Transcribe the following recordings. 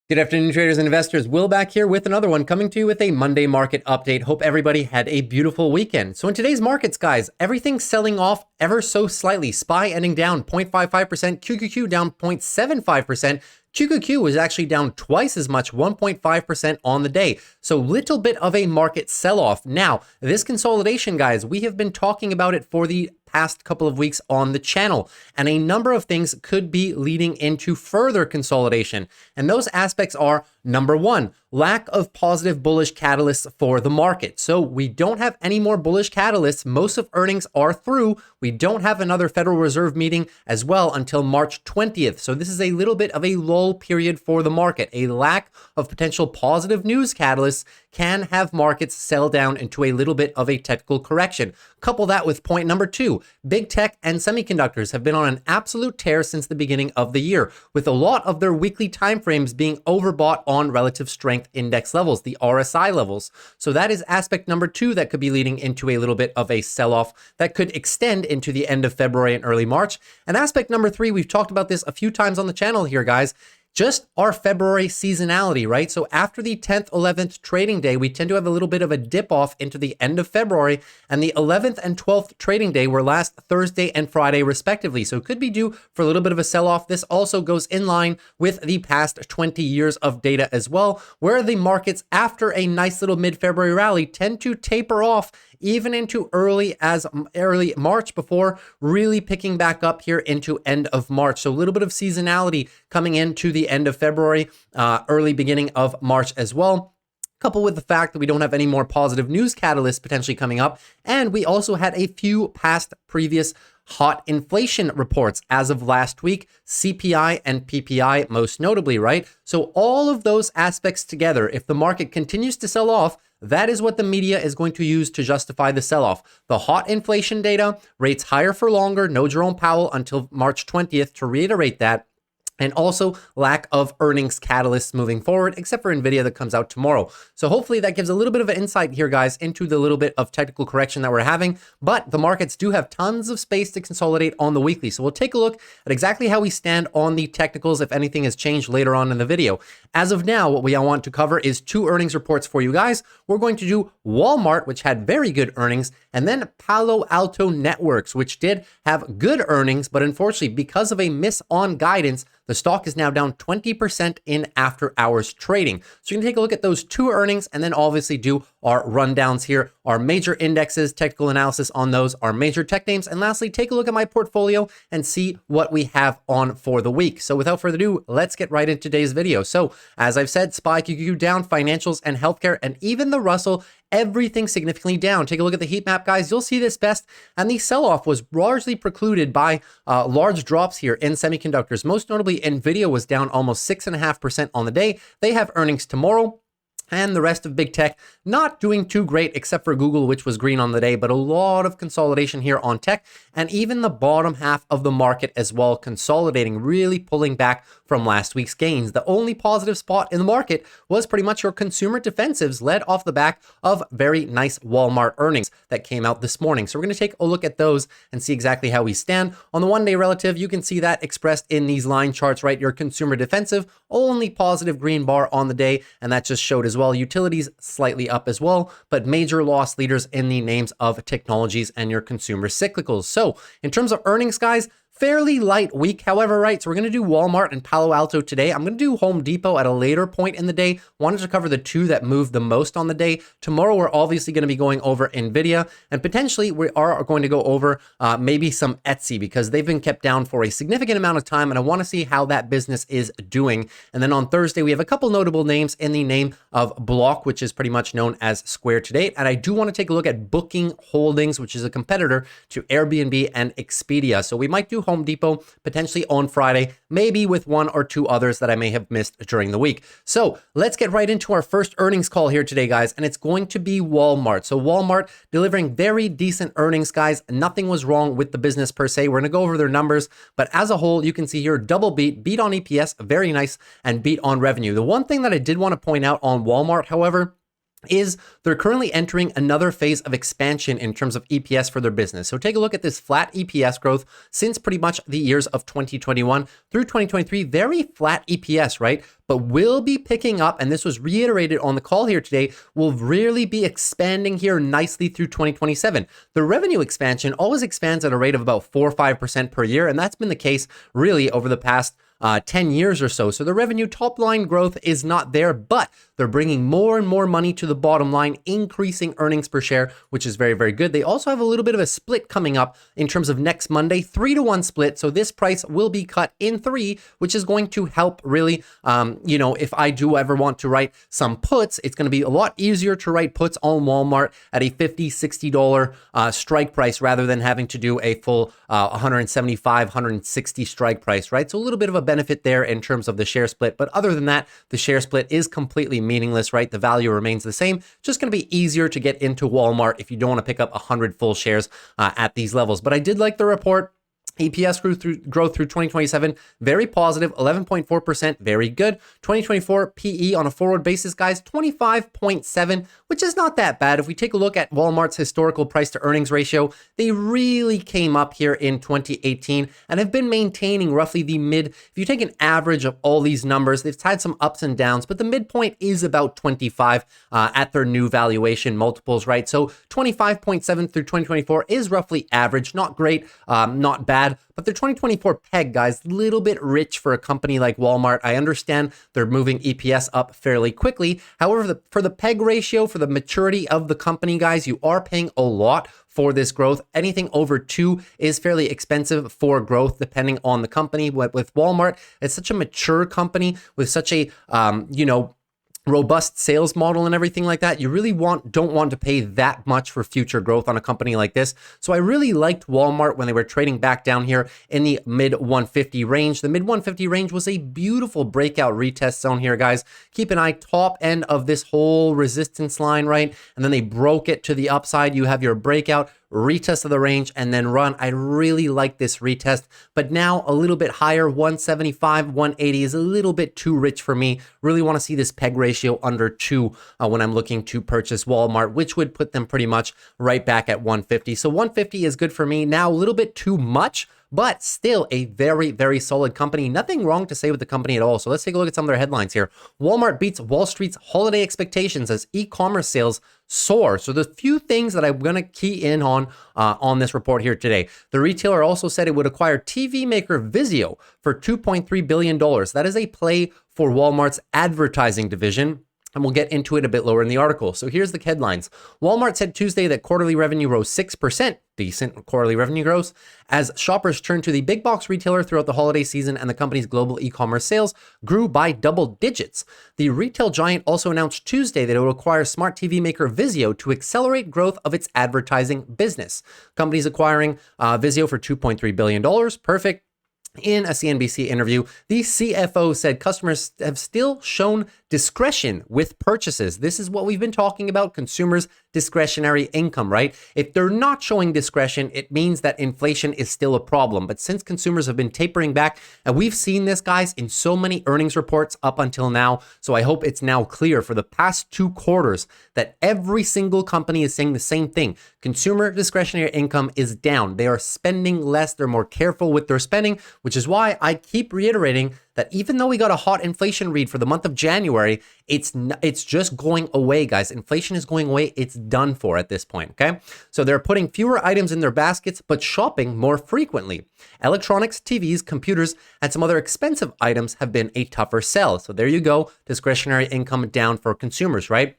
Good afternoon, traders and investors. Will back here with another one, coming to you with a Monday market update. Hope everybody had a beautiful weekend. So in today's markets, guys, everything's selling off ever so slightly. SPY ending down 0.55%, QQQ down 0.75%. QQQ was actually down twice as much, 1.5% on the day. So little bit of a market sell-off. Now, this consolidation, guys, we have been talking about it for the past couple of weeks on the channel, and a number of things could be leading into further consolidation. And those aspects are, number one, lack of positive bullish catalysts for the market. So we don't have any more bullish catalysts. Most of earnings are through. We don't have another Federal Reserve meeting as well until March 20th. So this is a little bit of a lull period for the market. A lack of potential positive news catalysts can have markets sell down into a little bit of a technical correction. Couple that with point number two, big tech and semiconductors have been on an absolute tear since the beginning of the year, with a lot of their weekly timeframes being overbought on relative strength index levels, the RSI levels. So that is aspect number two that could be leading into a little bit of a sell-off that could extend into the end of February and early March. And aspect number three, we've talked about this a few times on the channel here, guys, just our February seasonality, right? So after the 10th, 11th trading day, we tend to have a little bit of a dip off into the end of February, and the 11th and 12th trading day were last Thursday and Friday respectively. So it could be due for a little bit of a sell-off. This also goes in line with the past 20 years of data as well, where the markets after a nice little mid-February rally tend to taper off even into early March before really picking back up here into end of March. So a little bit of seasonality coming into the end of February, early beginning of March as well. Coupled with the fact that we don't have any more positive news catalysts potentially coming up. And we also had a few past previous hot inflation reports as of last week, CPI and PPI most notably, right? So all of those aspects together, if the market continues to sell off, that is what the media is going to use to justify the sell-off. The hot inflation data, rates higher for longer, no Jerome Powell until March 20th to reiterate that, and also lack of earnings catalysts moving forward, except for NVIDIA that comes out tomorrow. So hopefully that gives a little bit of an insight here, guys, into the little bit of technical correction that we're having. But the markets do have tons of space to consolidate on the weekly. So we'll take a look at exactly how we stand on the technicals, if anything has changed later on in the video. As of now, what I want to cover is two earnings reports for you guys. We're going to do Walmart, which had very good earnings, and then Palo Alto Networks, which did have good earnings, but unfortunately, because of a miss on guidance, the stock is now down 20% in after hours trading. So you're gonna take a look at those two earnings and then obviously do our rundowns here, our major indexes, technical analysis on those, our major tech names, and lastly, take a look at my portfolio and see what we have on for the week. So without further ado, let's get right into today's video. So as I've said, SPY, QQQ down, financials and healthcare, and even the Russell, everything significantly down. Take a look at the heat map, guys. You'll see this best. And the sell-off was largely precluded by large drops here in semiconductors. Most notably, NVIDIA was down almost 6.5% on the day. They have earnings tomorrow. And the rest of big tech not doing too great, except for Google, which was green on the day, but a lot of consolidation here on tech, and even the bottom half of the market as well, consolidating, really pulling back from last week's gains. The only positive spot in the market was pretty much your consumer defensives, led off the back of very nice Walmart earnings that came out this morning. So we're going to take a look at those and see exactly how we stand. On the one-day relative, you can see that expressed in these line charts, right? Your consumer defensive, only positive green bar on the day, and that just showed as well. Utilities slightly up as well, but major loss leaders in the names of technologies and your consumer cyclicals. So in terms of earnings, guys, fairly light week, however, right? So we're going to do Walmart and Palo Alto today. I'm going to do Home Depot at a later point in the day. Wanted to cover the two that moved the most on the day. Tomorrow, we're obviously going to be going over NVIDIA, and potentially we are going to go over maybe some Etsy, because they've been kept down for a significant amount of time, and I want to see how that business is doing. And then on Thursday, we have a couple notable names in the name of Block, which is pretty much known as Square to date. And I do want to take a look at Booking Holdings, which is a competitor to Airbnb and Expedia. So we might do Home Depot potentially on Friday, maybe with one or two others that I may have missed during the week. So let's get right into our first earnings call here today, guys, and it's going to be Walmart. So Walmart delivering very decent earnings, guys. Nothing was wrong with the business per se. We're going to go over their numbers, but as a whole, you can see here double beat on EPS, very nice, and beat on revenue. The one thing that I did want to point out on Walmart, however, is they're currently entering another phase of expansion in terms of EPS for their business. So take a look at this flat EPS growth since pretty much the years of 2021 through 2023, very flat EPS, right? But will be picking up, and this was reiterated on the call here today, will really be expanding here nicely through 2027. The revenue expansion always expands at a rate of about 4 or 5% per year, and that's been the case really over the past 10 years or so. So the revenue top line growth is not there, but they're bringing more and more money to the bottom line, increasing earnings per share, which is very, very good. They also have a little bit of a split coming up in terms of next Monday, 3-to-1 split. So this price will be cut in 3, which is going to help really, if I do ever want to write some puts, it's going to be a lot easier to write puts on Walmart at a $50, $60 strike price rather than having to do a full 175, 160 strike price, right? So a little bit of a benefit there in terms of the share split. But other than that, the share split is completely meaningless, right? The value remains the same. Just going to be easier to get into Walmart if you don't want to pick up 100 full shares at these levels. But I did like the report. EPS growth through 2027, very positive, 11.4%, very good. 2024 PE on a forward basis, guys, 25.7, which is not that bad. If we take a look at Walmart's historical price to earnings ratio, they really came up here in 2018 and have been maintaining roughly the mid. If you take an average of all these numbers, they've had some ups and downs, but the midpoint is about 25 at their new valuation multiples, right? So 25.7 through 2024 is roughly average, not great, not bad. But their 2024 PEG, guys, little bit rich for a company like Walmart. I understand they're moving EPS up fairly quickly. However, for the PEG ratio, for the maturity of the company, guys, you are paying a lot for this growth. Anything over 2 is fairly expensive for growth, depending on the company. With Walmart, it's such a mature company with such a, robust sales model and everything like that. You really don't want to pay that much for future growth on a company like this. So I really liked Walmart when they were trading back down here in the mid 150 range. The mid 150 range was a beautiful breakout retest zone here, guys. Keep an eye top end of this whole resistance line, right? And then they broke it to the upside. You have your breakout, retest of the range, and then run. I really like this retest, but now a little bit higher, 175, 180 is a little bit too rich for me. Really want to see this PEG ratio under 2 when I'm looking to purchase Walmart, which would put them pretty much right back at 150. So 150 is good for me. Now a little bit too much, but still a very, very solid company. Nothing wrong to say with the company at all. So let's take a look at some of their headlines here. Walmart beats Wall Street's holiday expectations as e-commerce sales soar. So there's a few things that I'm going to key in on this report here today. The retailer also said it would acquire TV maker Vizio for $2.3 billion. That is a play for Walmart's advertising division. And we'll get into it a bit lower in the article. So here's the headlines. Walmart said Tuesday that quarterly revenue rose 6%, decent quarterly revenue growth, as shoppers turned to the big box retailer throughout the holiday season, and the company's global e-commerce sales grew by double digits. The retail giant also announced Tuesday that it will acquire smart TV maker Vizio to accelerate growth of its advertising business. Company's acquiring Vizio for $2.3 billion. Perfect. In a CNBC interview, the CFO said customers have still shown discretion with purchases. This is what we've been talking about, consumers' discretionary income, right? If they're not showing discretion, it means that inflation is still a problem. But since consumers have been tapering back, and we've seen this, guys, in so many earnings reports up until now, so I hope it's now clear for the past 2 quarters that every single company is saying the same thing. Consumer discretionary income is down. They are spending less. They're more careful with their spending, which is why I keep reiterating that even though we got a hot inflation read for the month of January, it's just going away, guys. Inflation is going away. It's done for at this point, okay? So they're putting fewer items in their baskets, but shopping more frequently. Electronics, TVs, computers, and some other expensive items have been a tougher sell. So there you go, discretionary income down for consumers, right?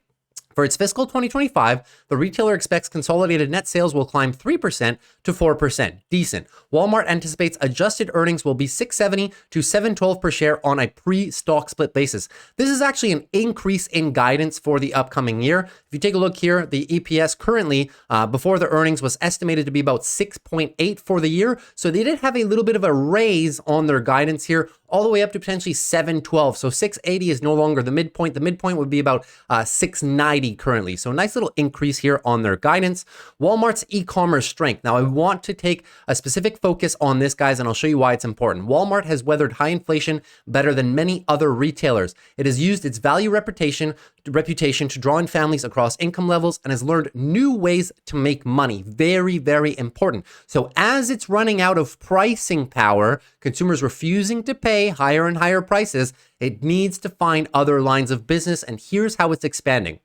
For its fiscal 2025, the retailer expects consolidated net sales will climb 3% to 4%. Decent. Walmart anticipates adjusted earnings will be $6.70 to $7.12 per share on a pre-stock split basis. This is actually an increase in guidance for the upcoming year. If you take a look here, the EPS currently before the earnings was estimated to be about 6.8 for the year. So they did have a little bit of a raise on their guidance here all the way up to potentially 712. So 680 is no longer the midpoint. The midpoint would be about 690 currently. So a nice little increase here on their guidance. Walmart's e-commerce strength. Now I want to take a specific focus on this, guys, and I'll show you why it's important. Walmart has weathered high inflation better than many other retailers. It has used its value reputation to draw in families across income levels and has learned new ways to make money. Very, very important. So as it's running out of pricing power, consumers refusing to pay higher and higher prices, it needs to find other lines of business, and here's how it's expanding.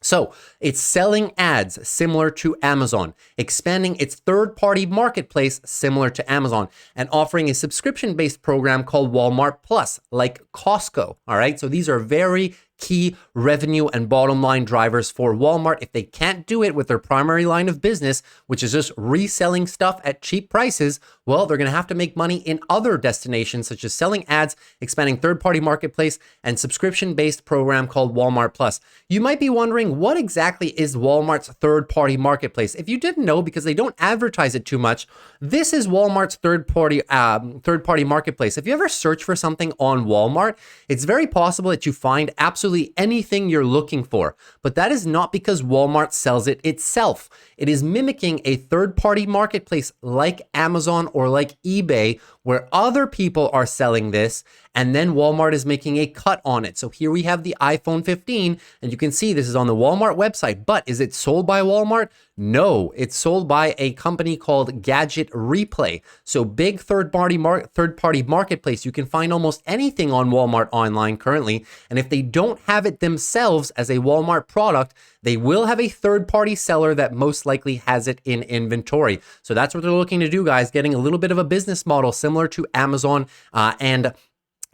So it's selling ads similar to Amazon, expanding its third-party marketplace similar to Amazon, and offering a subscription-based program called Walmart Plus, like Costco. All right, so these are very key revenue and bottom line drivers for Walmart. If they can't do it with their primary line of business, which is just reselling stuff at cheap prices, well, they're going to have to make money in other destinations, such as selling ads, expanding third-party marketplace, and subscription-based program called Walmart Plus. You might be wondering, what exactly is Walmart's third-party marketplace? If you didn't know, because they don't advertise it too much, this is Walmart's third-party marketplace. If you ever search for something on Walmart, it's very possible that you find absolutely anything you're looking for, but that is not because Walmart sells it itself. It is mimicking a third-party marketplace like Amazon or like eBay, where other people are selling this, and then Walmart is making a cut on it. So here we have the iPhone 15, and you can see this is on the Walmart website, but is it sold by Walmart? No, it's sold by a company called Gadget Replay. So big third-party marketplace. You can find almost anything on Walmart online currently, and if they don't have it themselves as a Walmart product, they will have a third-party seller that most likely has it in inventory. So that's what they're looking to do, guys, getting a little bit of a business model similar to Amazon and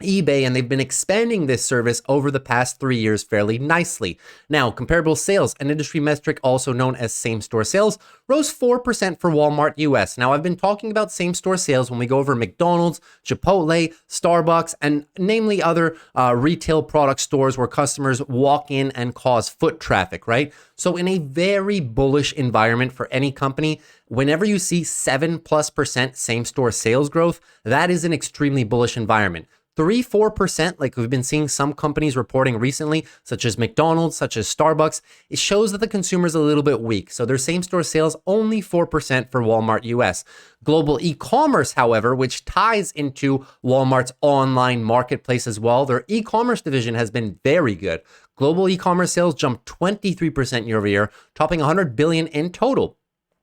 eBay, and they've been expanding this service over the past 3 years fairly nicely. Now, comparable sales, an industry metric also known as same-store sales, rose 4% for Walmart US. Now, I've been talking about same-store sales when we go over McDonald's, Chipotle, Starbucks, and namely other retail product stores where customers walk in and cause foot traffic, right? So in a very bullish environment for any company, whenever you see 7+% same-store sales growth, that is an extremely bullish environment. 3-4%, like we've been seeing some companies reporting recently, such as McDonald's, such as Starbucks, it shows that the consumer's a little bit weak. So their same-store sales only 4% for Walmart US. Global e-commerce, however, which ties into Walmart's online marketplace as well, their e-commerce division has been very good. Global e-commerce sales jumped 23% year over year, topping $100 billion in total.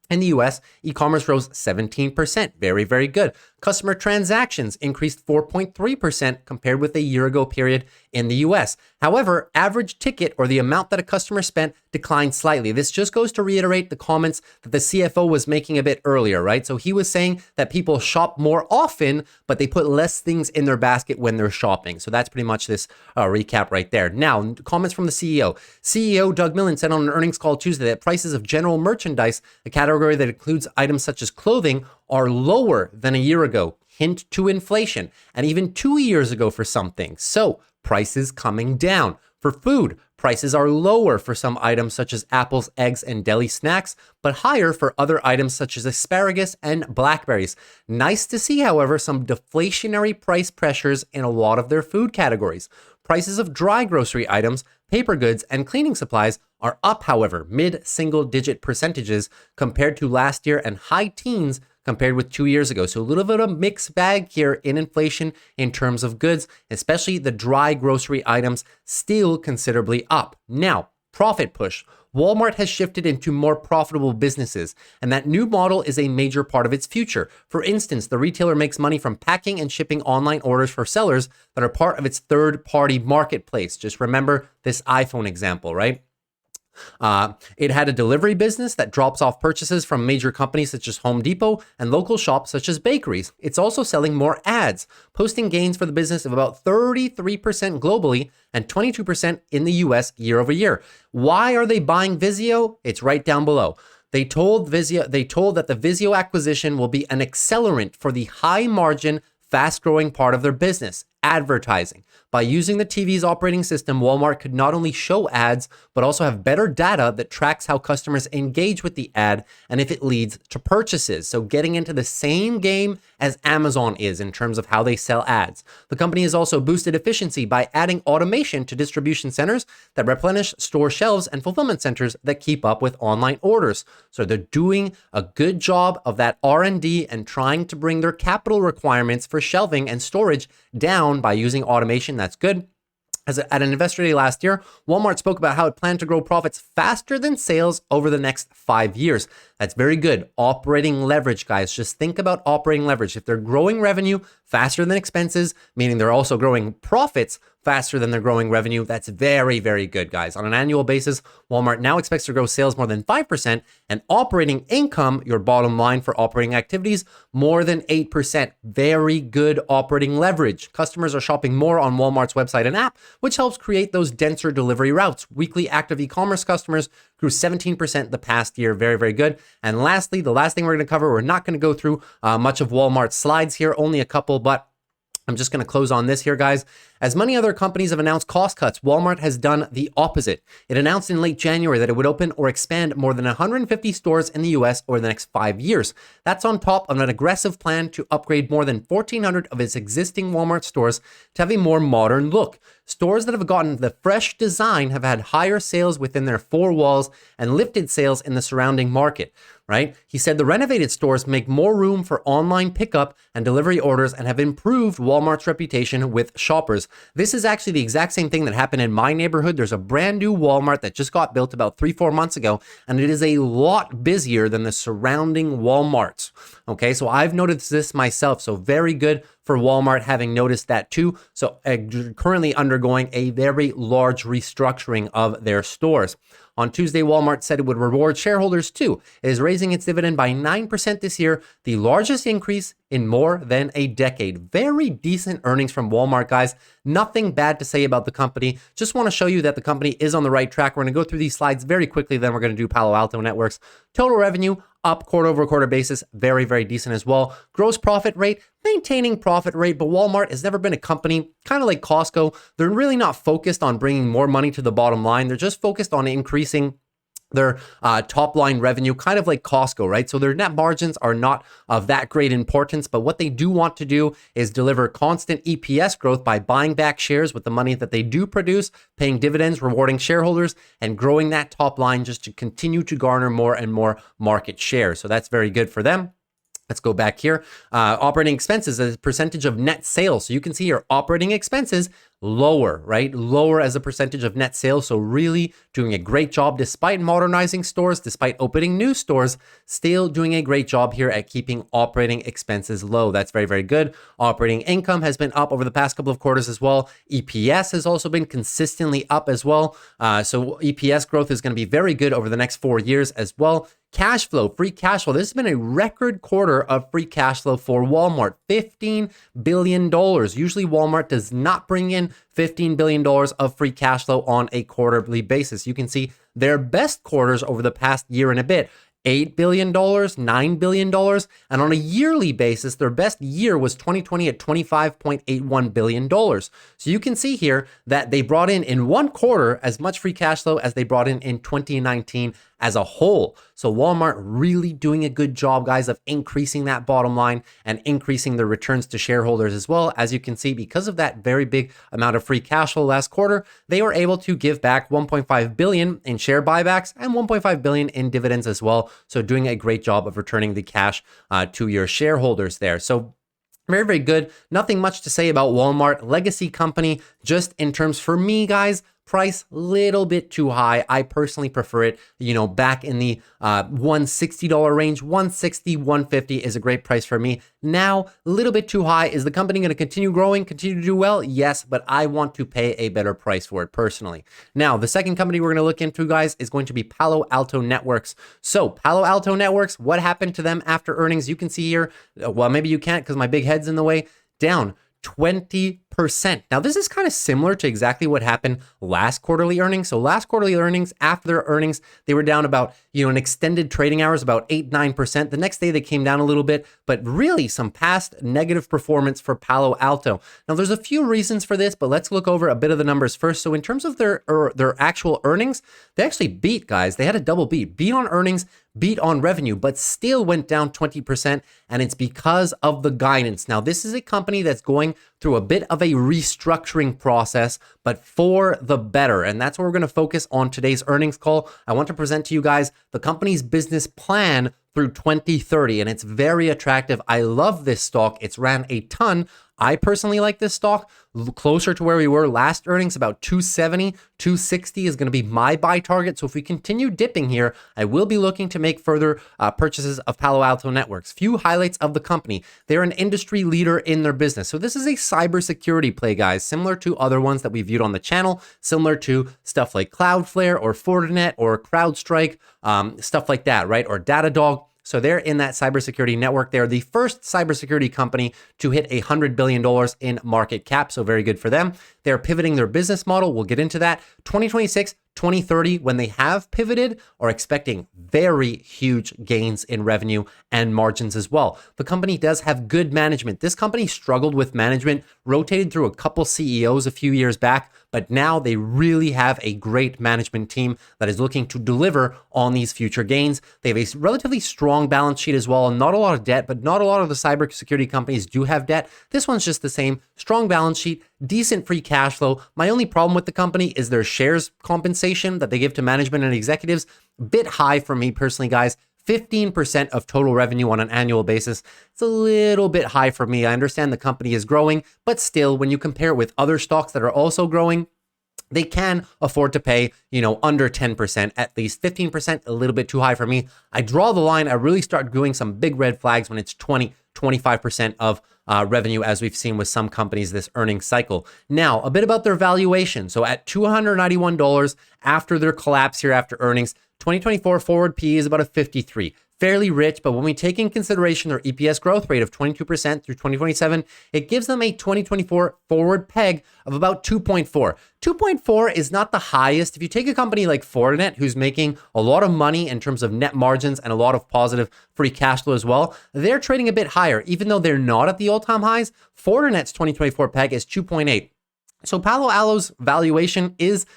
In the US, e-commerce rose 17%. Very, very good. Customer transactions increased 4.3% compared with a year ago period in the US. However, average ticket, or the amount that a customer spent, declined slightly. This just goes to reiterate the comments that the CFO was making a bit earlier, right? So he was saying that people shop more often, but they put less things in their basket when they're shopping. So that's pretty much this recap right there. Now, comments from the CEO. CEO Doug Millen said on an earnings call Tuesday that prices of general merchandise, a category that includes items such as clothing, are lower than a year ago. Hint to inflation, and even 2 years ago for some things. So prices coming down. For food, prices are lower for some items such as apples, eggs, and deli snacks, but higher for other items such as asparagus and blackberries. Nice to see, however, some deflationary price pressures in a lot of their food categories. Prices of dry grocery items, paper goods, and cleaning supplies are up, however, mid-single-digit percentages compared to last year and high teens compared with 2 years ago. So a little bit of a mixed bag here in inflation in terms of goods, especially the dry grocery items still considerably up. Now, profit push. Walmart has shifted into more profitable businesses, and that new model is a major part of its future. For instance, the retailer makes money from packing and shipping online orders for sellers that are part of its third-party marketplace. Just remember this iPhone example, right? It had a delivery business that drops off purchases from major companies such as Home Depot and local shops such as bakeries. It's also selling more ads, posting gains for the business of about 33% globally and 22% in the US year over year. Why are they buying Vizio? It's right down below. They told that the Vizio acquisition will be an accelerant for the high margin, fast-growing part of their business, advertising. By using the TV's operating system, Walmart could not only show ads, but also have better data that tracks how customers engage with the ad and if it leads to purchases. So getting into the same game as Amazon is in terms of how they sell ads. The company has also boosted efficiency by adding automation to distribution centers that replenish store shelves and fulfillment centers that keep up with online orders. So they're doing a good job of that R&D and trying to bring their capital requirements for shelving and storage down by using automation. That's good. At an investor day last year, Walmart spoke about how it planned to grow profits faster than sales over the next 5 years. That's very good. Operating leverage, guys. Just think about operating leverage. If they're growing revenue faster than expenses, meaning they're also growing profits faster than they're growing revenue, that's very, very good, guys. On an annual basis, Walmart now expects to grow sales more than 5% and operating income, your bottom line for operating activities, more than 8%. Very good operating leverage. Customers are shopping more on Walmart's website and app, which helps create those denser delivery routes. Weekly active e-commerce customers grew 17% the past year. Very, very good. And lastly, the last thing we're going to cover, we're not going to go through much of Walmart's slides here, only a couple, but I'm just going to close on this here, guys. As many other companies have announced cost cuts, Walmart has done the opposite. It announced in late January that it would open or expand more than 150 stores in the US over the next 5 years. That's on top of an aggressive plan to upgrade more than 1,400 of its existing Walmart stores to have a more modern look. Stores that have gotten the fresh design have had higher sales within their four walls and lifted sales in the surrounding market, right? He said the renovated stores make more room for online pickup and delivery orders and have improved Walmart's reputation with shoppers. This is actually the exact same thing that happened in my neighborhood. There's a brand new Walmart that just got built about 3-4 months ago, and it is a lot busier than the surrounding Walmarts. Okay, so I've noticed this myself. So very good for Walmart having noticed that too. So currently undergoing a very large restructuring of their stores. On Tuesday, Walmart said it would reward shareholders too. It is raising its dividend by 9% this year, the largest increase in more than a decade. Very decent earnings from Walmart, guys. Nothing bad to say about the company. Just want to show you that the company is on the right track. We're going to go through these slides very quickly, then we're going to do Palo Alto Networks. Total revenue up quarter-over-quarter basis, very, very decent as well. Gross profit rate, maintaining profit rate, but Walmart has never been a company, kind of like Costco. They're really not focused on bringing more money to the bottom line. They're just focused on increasing their top line revenue, kind of like Costco, right? So their net margins are not of that great importance, but what they do want to do is deliver constant EPS growth by buying back shares with the money that they do produce, paying dividends, rewarding shareholders, and growing that top line just to continue to garner more and more market share. So that's very good for them. Let's go back here. Operating expenses as a percentage of net sales. So you can see your operating expenses lower, right? Lower as a percentage of net sales. So really doing a great job despite modernizing stores, despite opening new stores, still doing a great job here at keeping operating expenses low. That's very, very good. Operating income has been up over the past couple of quarters as well. EPS has also been consistently up as well. So EPS growth is going to be very good over the next 4 years as well. Cash flow, free cash flow. This has been a record quarter of free cash flow for Walmart, $15 billion. Usually Walmart does not bring in $15 billion of free cash flow on a quarterly basis. You can see their best quarters over the past year and a bit. $8 billion, $9 billion, and on a yearly basis, their best year was 2020 at $25.81 billion. So you can see here that they brought in one quarter as much free cash flow as they brought in 2019 as a whole. So Walmart really doing a good job, guys, of increasing that bottom line and increasing the returns to shareholders as well. As you can see, because of that very big amount of free cash flow last quarter, they were able to give back $1.5 billion in share buybacks and $1.5 billion in dividends as well. So doing a great job of returning the cash to your shareholders there. So very, very good. Nothing much to say about Walmart. Legacy company, just in terms for me, guys, price little bit too high. I personally prefer it, back in the $160 range. $160, $150 is a great price for me. Now, a little bit too high. Is the company going to continue growing, continue to do well? Yes, but I want to pay a better price for it personally. Now, the second company we're going to look into, guys, is going to be Palo Alto Networks. So Palo Alto Networks, what happened to them after earnings? You can see here, well, maybe you can't because my big head's in the way, down 20% Now, this is kind of similar to exactly what happened last quarterly earnings. So last quarterly earnings, after their earnings, they were down about, an extended trading hours, about 8-9%. The next day they came down a little bit, but really some past negative performance for Palo Alto. Now, there's a few reasons for this, but let's look over a bit of the numbers first. So in terms of their actual earnings, they actually beat, guys. They had a double beat on earnings, beat on revenue, but still went down 20%, and it's because of the guidance. Now, this is a company that's going through a bit of a restructuring process, but for the better, and that's what we're going to focus on today's earnings call. I want to present to you guys the company's business plan through 2030, and it's very attractive. I love this stock. It's ran a ton. I personally like this stock closer to where we were last earnings, about 270, 260 is going to be my buy target. So if we continue dipping here, I will be looking to make further purchases of Palo Alto Networks. Few highlights of the company. They're an industry leader in their business. So this is a cybersecurity play, guys, similar to other ones that we viewed on the channel, similar to stuff like Cloudflare or Fortinet or CrowdStrike, stuff like that, right? Or Datadog. So they're in that cybersecurity network. They're the first cybersecurity company to hit $100 billion in market cap. So very good for them. They're pivoting their business model. We'll get into that. 2026, 2030, when they have pivoted, are expecting very huge gains in revenue and margins as well. The company does have good management. This company struggled with management, rotated through a couple CEOs a few years back, but now they really have a great management team that is looking to deliver on these future gains. They have a relatively strong balance sheet as well, not a lot of debt, but not a lot of the cybersecurity companies do have debt. This one's just the same, strong balance sheet, decent free cash flow. My only problem with the company is their shares compensation that they give to management and executives. A bit high for me personally, guys. 15% of total revenue on an annual basis. It's a little bit high for me. I understand the company is growing, but still, when you compare it with other stocks that are also growing, they can afford to pay, under 10%, at least 15%, a little bit too high for me. I draw the line. I really start doing some big red flags when it's 20, 25% of revenue, as we've seen with some companies this earnings cycle. Now, a bit about their valuation. So at $291 after their collapse here after earnings, 2024 forward PE is about a 53. Fairly rich, but when we take in consideration their EPS growth rate of 22% through 2027, it gives them a 2024 forward peg of about 2.4. 2.4 is not the highest. If you take a company like Fortinet, who's making a lot of money in terms of net margins and a lot of positive free cash flow as well, they're trading a bit higher. Even though they're not at the all-time highs, Fortinet's 2024 peg is 2.8. So Palo Alto's valuation is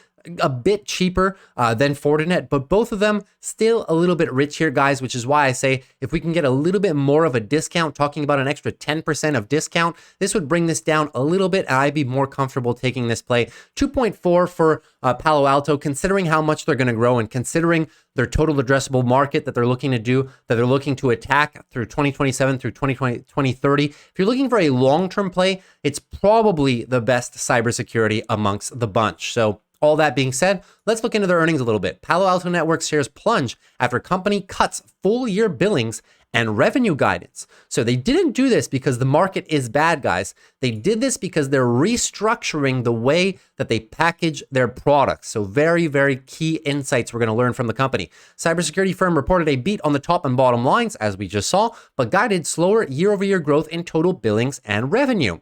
a bit cheaper than Fortinet, but both of them still a little bit rich here, guys, which is why I say if we can get a little bit more of a discount, talking about an extra 10% of discount, this would bring this down a little bit, and I'd be more comfortable taking this play. 2.4 for Palo Alto, considering how much they're going to grow and considering their total addressable market that they're looking to do, that they're looking to attack through 2027 through 2030. If you're looking for a long-term play, it's probably the best cybersecurity amongst the bunch. So all that being said, let's look into their earnings a little bit. Palo Alto Networks shares plunge after company cuts full year billings and revenue guidance. So they didn't do this because the market is bad, guys. They did this because they're restructuring the way that they package their products. So very, very key insights we're going to learn from the company. Cybersecurity firm reported a beat on the top and bottom lines, as we just saw, but guided slower year-over-year growth in total billings and revenue.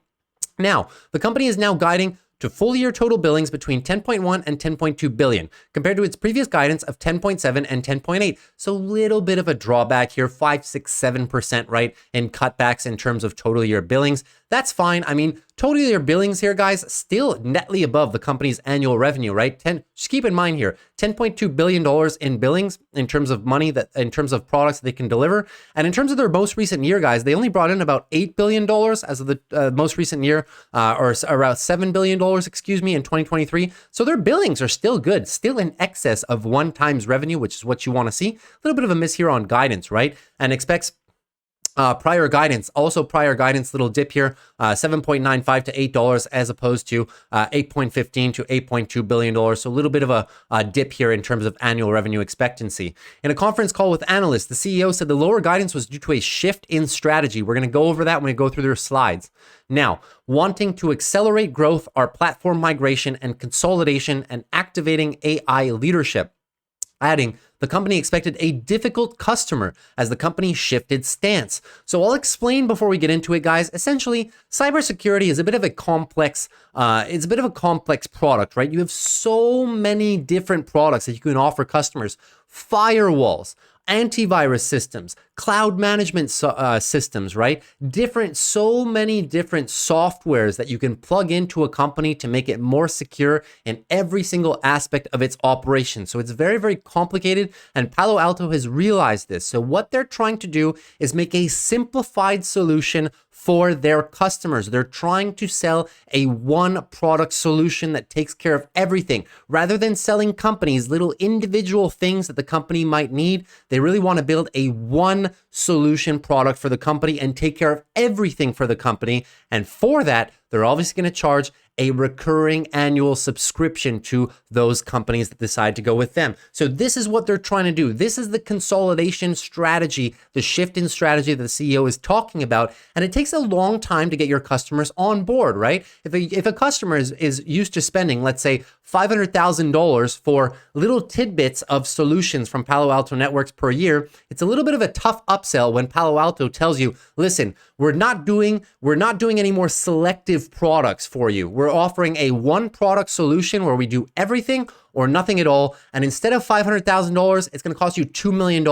Now, the company is now guiding to full year total billings between 10.1 and 10.2 billion, compared to its previous guidance of 10.7 and 10.8. So a little bit of a drawback here, 5, 6, 7%, right, in cutbacks in terms of total year billings. That's fine. I mean, total year billings here, guys, still netly above the company's annual revenue, right? Just keep in mind here, $10.2 billion in billings in terms of money in terms of products they can deliver. And in terms of their most recent year, guys, they only brought in about $8 billion as of the most recent year, or around $7 billion, in 2023. So their billings are still good, still in excess of 1 times revenue, which is what you want to see. A little bit of a miss here on guidance, right? And expects prior guidance, little dip here, $7.95 to $8 as opposed to $8.15 to $8.2 billion. So a little bit of a dip here in terms of annual revenue expectancy. In a conference call with analysts, the CEO said the lower guidance was due to a shift in strategy. We're going to go over that when we go through their slides. Now, wanting to accelerate growth, our platform migration and consolidation and activating AI leadership. Adding, The company expected a difficult customer as the company shifted stance. So I'll explain before we get into it, guys. Essentially, cybersecurity is a bit of a complex, product, right? You have so many different products that you can offer customers. Firewalls, antivirus systems, cloud management systems, right? So many different softwares that you can plug into a company to make it more secure in every single aspect of its operation. So it's very, very complicated, and Palo Alto has realized this. So what they're trying to do is make a simplified solution for their customers. They're trying to sell a one product solution that takes care of everything. Rather than selling companies little individual things that the company might need, they really want to build a one solution product for the company and take care of everything for the company. And for that, they're obviously going to charge a recurring annual subscription to those companies that decide to go with them. So this is what they're trying to do. This is the consolidation strategy, the shift in strategy that the CEO is talking about. And it takes a long time to get your customers on board, right? If a customer is used to spending, let's say, $500,000 for little tidbits of solutions from Palo Alto Networks per year, it's a little bit of a tough upsell when Palo Alto tells you, listen, we're not doing any more selective products for you. We're offering a one product solution where we do everything or nothing at all. And instead of $500,000, it's going to cost you $2 million,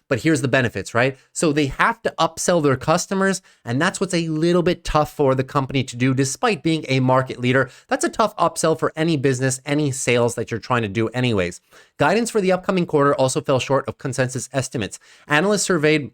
but here's the benefits, right? So they have to upsell their customers. And that's what's a little bit tough for the company to do, despite being a market leader. That's a tough upsell for any business, any sales that you're trying to do anyways. Guidance for the upcoming quarter also fell short of consensus estimates. Analysts surveyed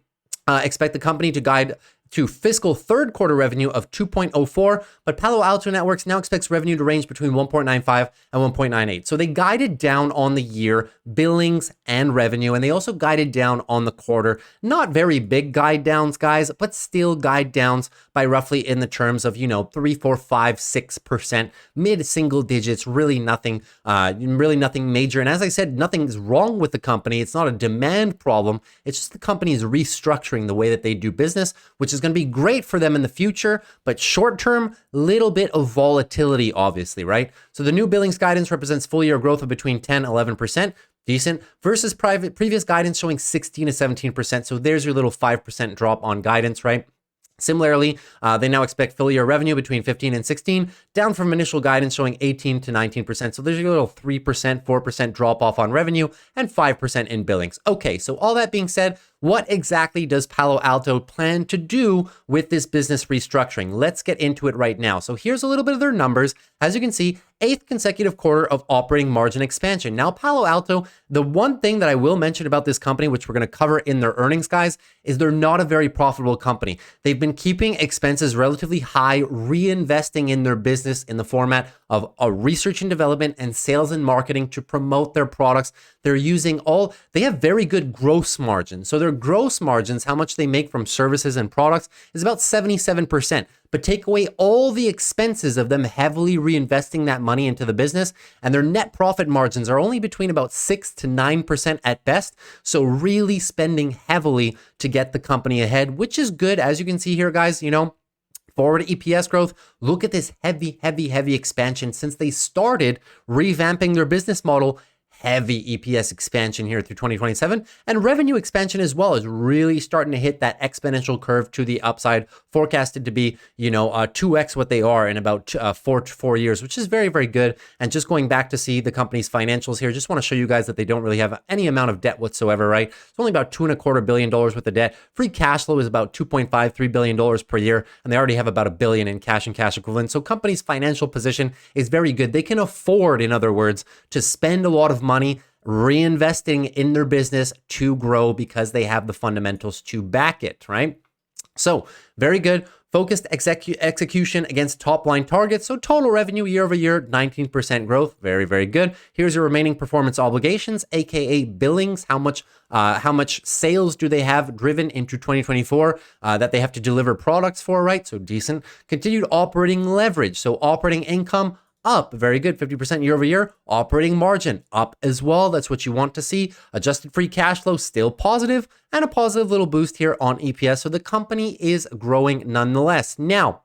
expect the company to guide to fiscal third quarter revenue of 2.04, but Palo Alto Networks now expects revenue to range between 1.95 and 1.98. So they guided down on the year, billings and revenue, and they also guided down on the quarter. Not very big guide downs, guys, but still guide downs by roughly in the terms of, 3, 4, 5, 6%, mid-single digits, really nothing major. And as I said, nothing's wrong with the company. It's not a demand problem. It's just the company is restructuring the way that they do business, which is going to be great for them in the future, but short term, little bit of volatility, obviously, right? So the new billings guidance represents full year growth of between 10 and 11%, decent, versus previous guidance showing 16 to 17%. So there's your little 5% drop on guidance, right? Similarly, they now expect full year revenue between 15 and 16, down from initial guidance showing 18 to 19%. So there's a little 3%, 4% drop off on revenue and 5% in billings. Okay, so all that being said, what exactly does Palo Alto plan to do with this business restructuring? Let's get into it right now. So here's a little bit of their numbers. As you can see, 8th consecutive quarter of operating margin expansion. Now, Palo Alto, the one thing that I will mention about this company, which we're going to cover in their earnings, guys, is they're not a very profitable company. They've been keeping expenses relatively high, reinvesting in their business in the format of research and development and sales and marketing to promote their products. They have very good gross margins. So their gross margins, how much they make from services and products, is about 77%. But take away all the expenses of them heavily reinvesting that money into the business, and their net profit margins are only between about 6 to 9% at best. So really spending heavily to get the company ahead, which is good. As you can see here, guys, forward EPS growth, look at this heavy expansion since they started revamping their business model. Heavy EPS expansion here through 2027, and revenue expansion as well is really starting to hit that exponential curve to the upside, forecasted to be 2x what they are in about 4 years, which is very, very good. And just going back to see the company's financials here, just want to show you guys that they don't really have any amount of debt whatsoever, right? It's only about $2.25 billion worth of debt. Free cash flow is about $2.53 billion per year, and they already have about $1 billion in cash and cash equivalents. So company's financial position is very good. They can afford, in other words, to spend a lot of money reinvesting in their business to grow because they have the fundamentals to back it, right? So very good. Focused execution against top line targets. So total revenue year over year, 19% growth. Very, very good. Here's your remaining performance obligations, aka billings. How much sales do they have driven into 2024 that they have to deliver products for, right? So decent. Continued operating leverage. So operating income up, very good, 50% year over year. Operating margin up as well. That's what you want to see. Adjusted free cash flow still positive, and a positive little boost here on EPS. So the company is growing nonetheless. Now,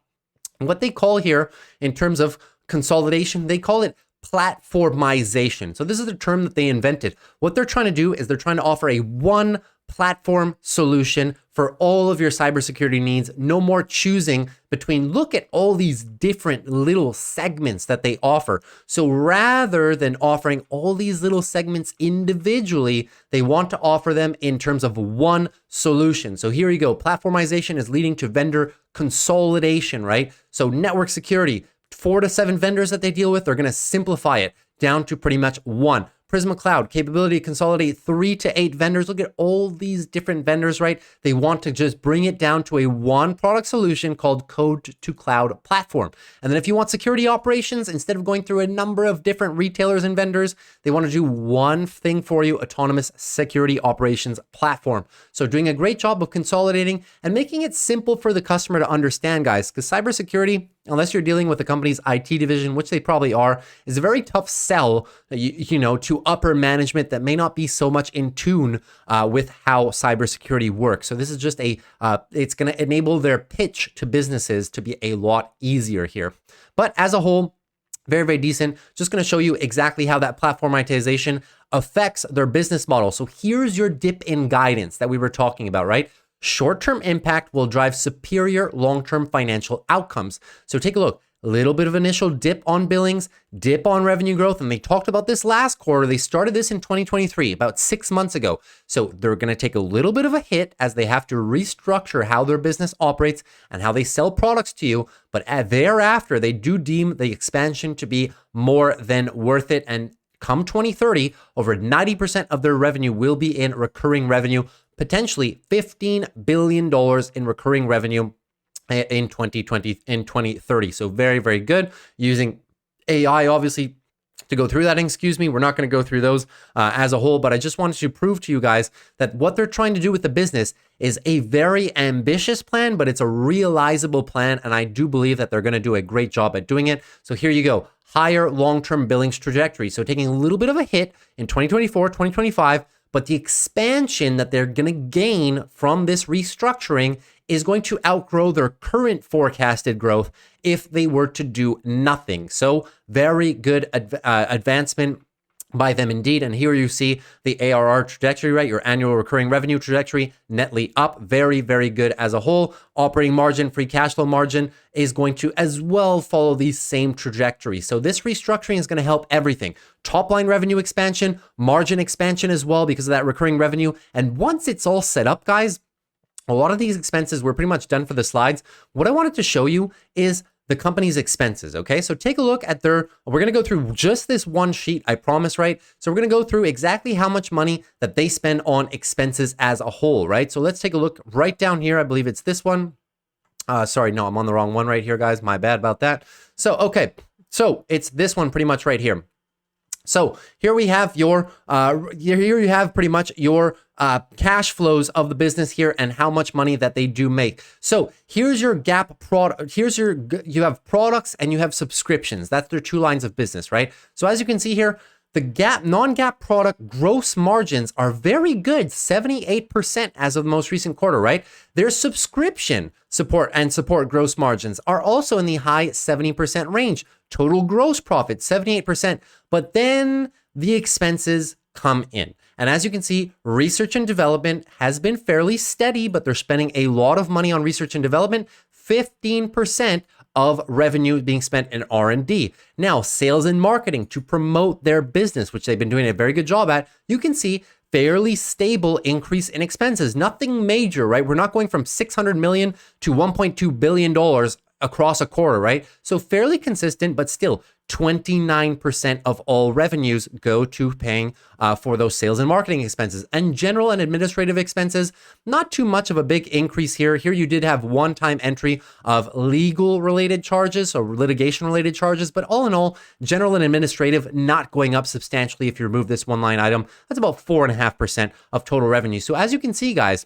what they call here in terms of consolidation, they call it platformization. So this is the term that they invented. What they're trying to do is they're trying to offer a one platform solution for all of your cybersecurity needs. No more choosing between, look at all these different little segments that they offer. So rather than offering all these little segments individually, they want to offer them in terms of one solution. So here you go. Platformization is leading to vendor consolidation, right? So network security, 4 to 7 vendors that they deal with, they're going to simplify it down to pretty much one. Prisma Cloud, capability to consolidate 3 to 8 vendors. Look at all these different vendors, right? They want to just bring it down to a one product solution called Code to Cloud Platform. And then if you want security operations, instead of going through a number of different retailers and vendors, they want to do one thing for you, autonomous security operations platform. So doing a great job of consolidating and making it simple for the customer to understand, guys, because cybersecurity, unless you're dealing with the company's IT division, which they probably are, is a very tough sell, you know, to upper management that may not be so much in tune with how cybersecurity works. So this is just it's going to enable their pitch to businesses to be a lot easier here. But as a whole, very, very decent. Just going to show you exactly how that platformization affects their business model. So here's your dip in guidance that we were talking about, right? Short-term impact will drive superior long-term financial outcomes. So take a look. A little bit of initial dip on billings, dip on revenue growth, and they talked about this last quarter. They started this in 2023, about 6 months ago. So they're going to take a little bit of a hit as they have to restructure how their business operates and how they sell products to you. But thereafter, they do deem the expansion to be more than worth it. And come 2030, over 90% of their revenue will be in recurring revenue, potentially $15 billion in recurring revenue in 2030. So very, very good. Using AI, obviously, to go through that. Excuse me, we're not going to go through those as a whole, but I just wanted to prove to you guys that what they're trying to do with the business is a very ambitious plan, but it's a realizable plan. And I do believe that they're going to do a great job at doing it. So here you go. Higher long-term billings trajectory. So taking a little bit of a hit in 2024, 2025, but the expansion that they're going to gain from this restructuring is going to outgrow their current forecasted growth if they were to do nothing. So very good advancement by them indeed. And here you see the ARR trajectory, right? Your annual recurring revenue trajectory, netly up. Very, very good as a whole. Operating margin, free cash flow margin is going to as well follow these same trajectories. So this restructuring is going to help everything. Top line revenue expansion, margin expansion as well because of that recurring revenue. And once it's all set up, guys, a lot of these expenses were pretty much done for the slides. What I wanted to show you is the company's expenses, okay? So take a look at we're gonna go through just this one sheet, I promise, right? So we're gonna go through exactly how much money that they spend on expenses as a whole, right? So let's take a look right down here. I believe it's this one. Sorry, no, I'm on the wrong one right here, guys. My bad about that. So, okay, so it's this one pretty much right here. So here we have here you have pretty much your cash flows of the business here and how much money that they do make. So here's your GAAP product. You have products and you have subscriptions. That's their two lines of business, right? So as you can see here, the non-GAAP product gross margins are very good, 78% as of the most recent quarter, right? Their subscription support gross margins are also in the high 70% range. Total gross profit, 78%. But then the expenses come in. And as you can see, research and development has been fairly steady, but they're spending a lot of money on research and development, 15% of revenue being spent in R&D. Now, sales and marketing to promote their business, which they've been doing a very good job at, you can see fairly stable increase in expenses. Nothing major, right? We're not going from $600 million to $1.2 billion across a quarter, right? So fairly consistent, but still 29% of all revenues go to paying for those sales and marketing expenses. And general and administrative expenses, not too much of a big increase here. Here you did have one-time entry of legal related charges or litigation related charges, but all in all, general and administrative not going up substantially if you remove this one line item. That's about 4.5% of total revenue. So as you can see, guys,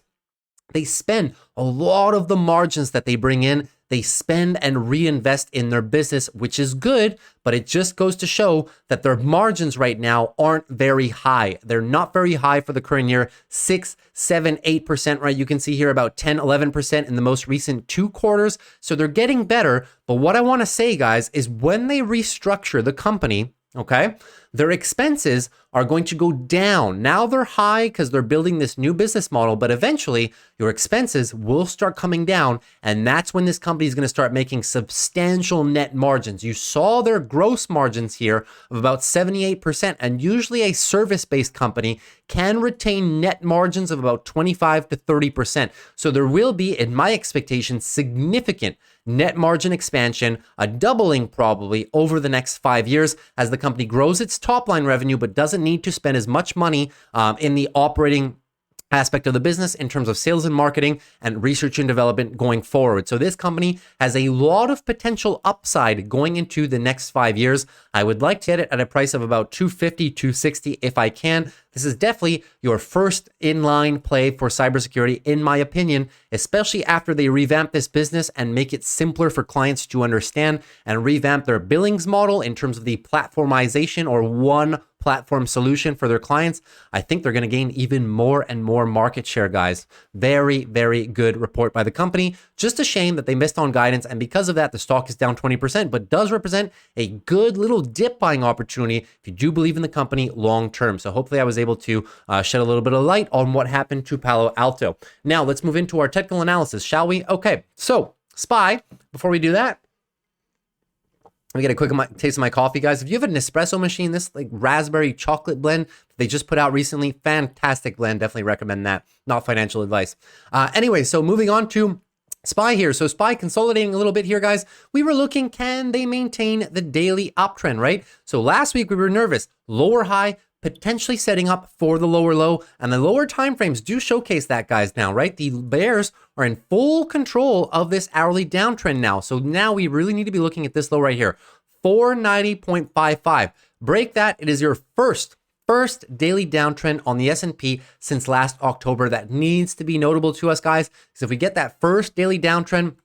they spend a lot of the margins that they bring in, they spend and reinvest in their business, which is good, but it just goes to show that their margins right now aren't very high. They're not very high for the current year, 6, 7, 8%, right? You can see here about 10, 11% in the most recent 2 quarters. So they're getting better. But what I want to say, guys, is when they restructure the company, okay? Their expenses are going to go down. Now they're high because they're building this new business model, but eventually your expenses will start coming down, and that's when this company is going to start making substantial net margins. You saw their gross margins here of about 78%, and usually a service-based company can retain net margins of about 25 to 30%. So there will be, in my expectation, significant net margin expansion, a doubling probably over the next 5 years as the company grows its top line revenue, but doesn't need to spend as much money in the operating aspect of the business in terms of sales and marketing and research and development going forward. So this company has a lot of potential upside going into the next 5 years. I would like to get it at a price of about 250, 260 if I can. This is definitely your first in-line play for cybersecurity, in my opinion, especially after they revamp this business and make it simpler for clients to understand and revamp their billings model in terms of the platformization or one platform solution for their clients. I think they're going to gain even more and more market share, guys. Very, very good report by the company. Just a shame that they missed on guidance, and because of that, the stock is down 20%, but does represent a good little dip buying opportunity if you do believe in the company long term. So hopefully I was able to shed a little bit of light on what happened to Palo Alto. Now let's move into our technical analysis, shall we? Okay, so SPY, before we do that, let me get a quick taste of my coffee, guys. If you have an espresso machine, this like raspberry chocolate blend they just put out recently, fantastic blend. Definitely recommend that. Not financial advice. Anyway, so moving on to SPY here. So SPY consolidating a little bit here, guys. We were looking, can they maintain the daily uptrend, right? So last week we were nervous. Lower high, potentially setting up for the lower low, and the lower time frames do showcase that, guys, now, right? The bears are in full control of this hourly downtrend now. So now we really need to be looking at this low right here, 490.55. Break that. It is your first daily downtrend on the S&P since last October. That needs to be notable to us, guys, because if we get that first daily downtrend,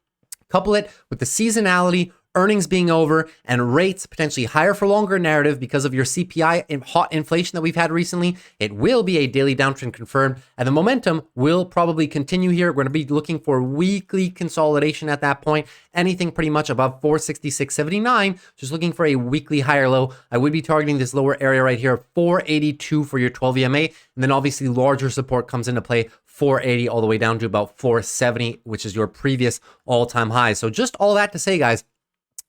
couple it with the seasonality, earnings being over, and rates potentially higher for longer narrative because of your CPI and hot inflation that we've had recently, it will be a daily downtrend confirmed, and the momentum will probably continue here. We're going to be looking for weekly consolidation at that point, anything pretty much above 466.79, just looking for a weekly higher low. I would be targeting this lower area right here, 482 for your 12 EMA, and then obviously larger support comes into play, 480 all the way down to about 470, which is your previous all-time high. So just all that to say, guys,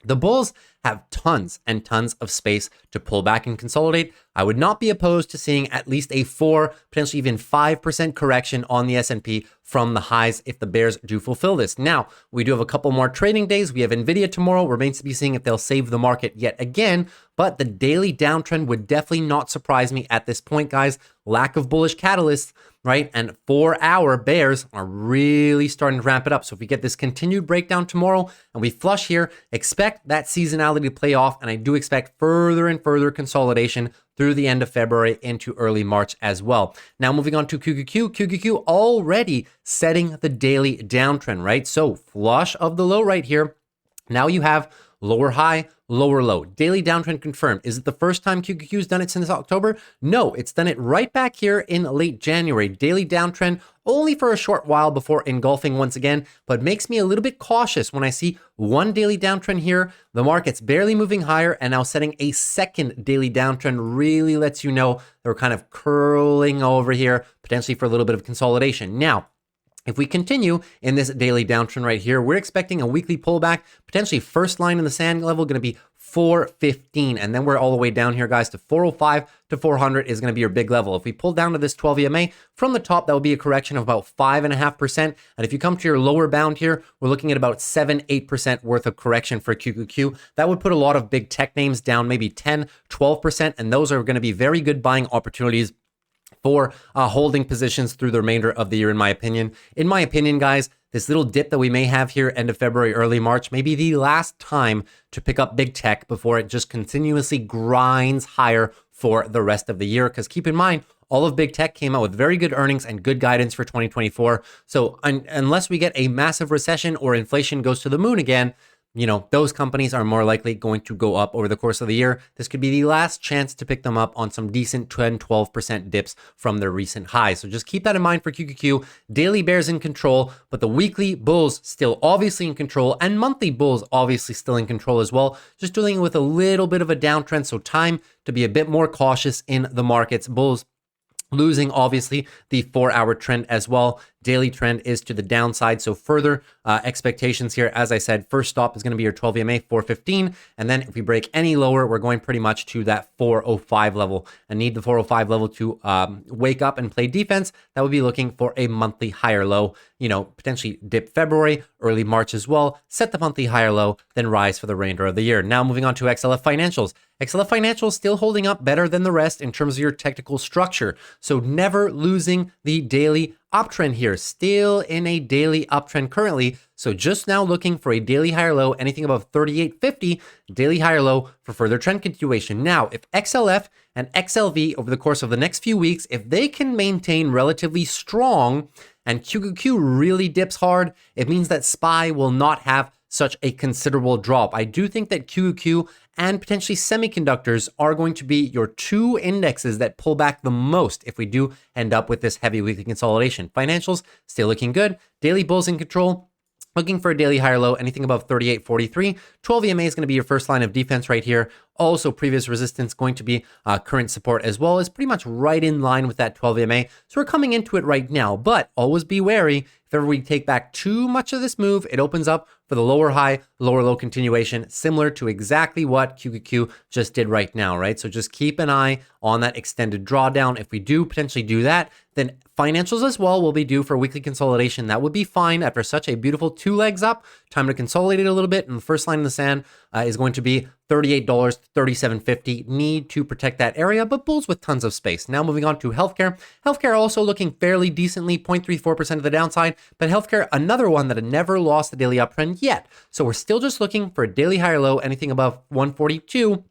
the bulls have tons and tons of space to pull back and consolidate. I would not be opposed to seeing at least a 4, potentially even 5% correction on the S&P from the highs if the bears do fulfill this. Now, we do have a couple more trading days. We have NVIDIA tomorrow. Remains to be seen if they'll save the market yet again, but the daily downtrend would definitely not surprise me at this point, guys. Lack of bullish catalysts, right? And 4-hour bears are really starting to ramp it up. So if we get this continued breakdown tomorrow and we flush here, expect that seasonality to play off. And I do expect further and further consolidation through the end of February into early March as well. Now moving on to QQQ. QQQ already setting the daily downtrend, right? So flush of the low right here. Now you have lower high, lower low. Daily downtrend confirmed. Is it the first time QQQ's done it since October? No, it's done it right back here in late January. Daily downtrend only for a short while before engulfing once again, but makes me a little bit cautious when I see one daily downtrend here. The market's barely moving higher, and now setting a second daily downtrend really lets you know they're kind of curling over here, potentially for a little bit of consolidation. Now, if we continue in this daily downtrend right here, we're expecting a weekly pullback, potentially first line in the sand level going to be 415. And then we're all the way down here, guys, to 405 to 400 is going to be your big level. If we pull down to this 12 EMA from the top, that will be a correction of about 5.5%. And if you come to your lower bound here, we're looking at about 7-8% worth of correction for QQQ. That would put a lot of big tech names down, maybe 10-12%. And those are going to be very good buying opportunities for holding positions through the remainder of the year, in my opinion. In my opinion, guys, this little dip that we may have here end of February, early March, may be the last time to pick up big tech before it just continuously grinds higher for the rest of the year. Because keep in mind, all of big tech came out with very good earnings and good guidance for 2024. So unless we get a massive recession or inflation goes to the moon again, those companies are more likely going to go up over the course of the year. This could be the last chance to pick them up on some decent 10-12% dips from their recent highs. So just keep that in mind for QQQ. Daily bears in control, but the weekly bulls still obviously in control, and monthly bulls obviously still in control as well. Just dealing with a little bit of a downtrend, so time to be a bit more cautious in the markets. Bulls losing obviously the 4-hour trend as well. Daily trend is to the downside. So further expectations here, as I said, first stop is going to be your 12 EMA 415. And then if we break any lower, we're going pretty much to that 405 level. And need the 405 level to wake up and play defense. That would be looking for a monthly higher low, potentially dip February, early March as well, set the monthly higher low, then rise for the remainder of the year. Now moving on to XLF financials. XLF financials still holding up better than the rest in terms of your technical structure. So never losing the daily uptrend here, still in a daily uptrend currently. So just now looking for a daily higher low, anything above 38.50, daily higher low for further trend continuation. Now, if XLF and XLV over the course of the next few weeks, if they can maintain relatively strong and QQQ really dips hard, it means that SPY will not have such a considerable drop. I do think that QQQ and potentially semiconductors are going to be your two indexes that pull back the most if we do end up with this heavy weekly consolidation. Financials still looking good. Daily bulls in control. Looking for a daily higher low, anything above 38.43. 12 EMA is going to be your first line of defense right here. Also, previous resistance going to be current support as well. Is pretty much right in line with that 12 EMA. So we're coming into it right now, but always be wary. If ever we take back too much of this move, it opens up for the lower high, lower low continuation, similar to exactly what QQQ just did right now, right? So just keep an eye on that extended drawdown. If we do potentially do that, then financials as well will be due for weekly consolidation. That would be fine after such a beautiful 2 legs up. Time to consolidate it a little bit. And the first line in the sand is going to be $38 to $37.50. Need to protect that area, but bulls with tons of space. Now moving on to healthcare. Healthcare also looking fairly decently, 0.34% of the downside, but healthcare, another one that had never lost the daily uptrend yet. So we're still just looking for a daily higher low, anything above 142.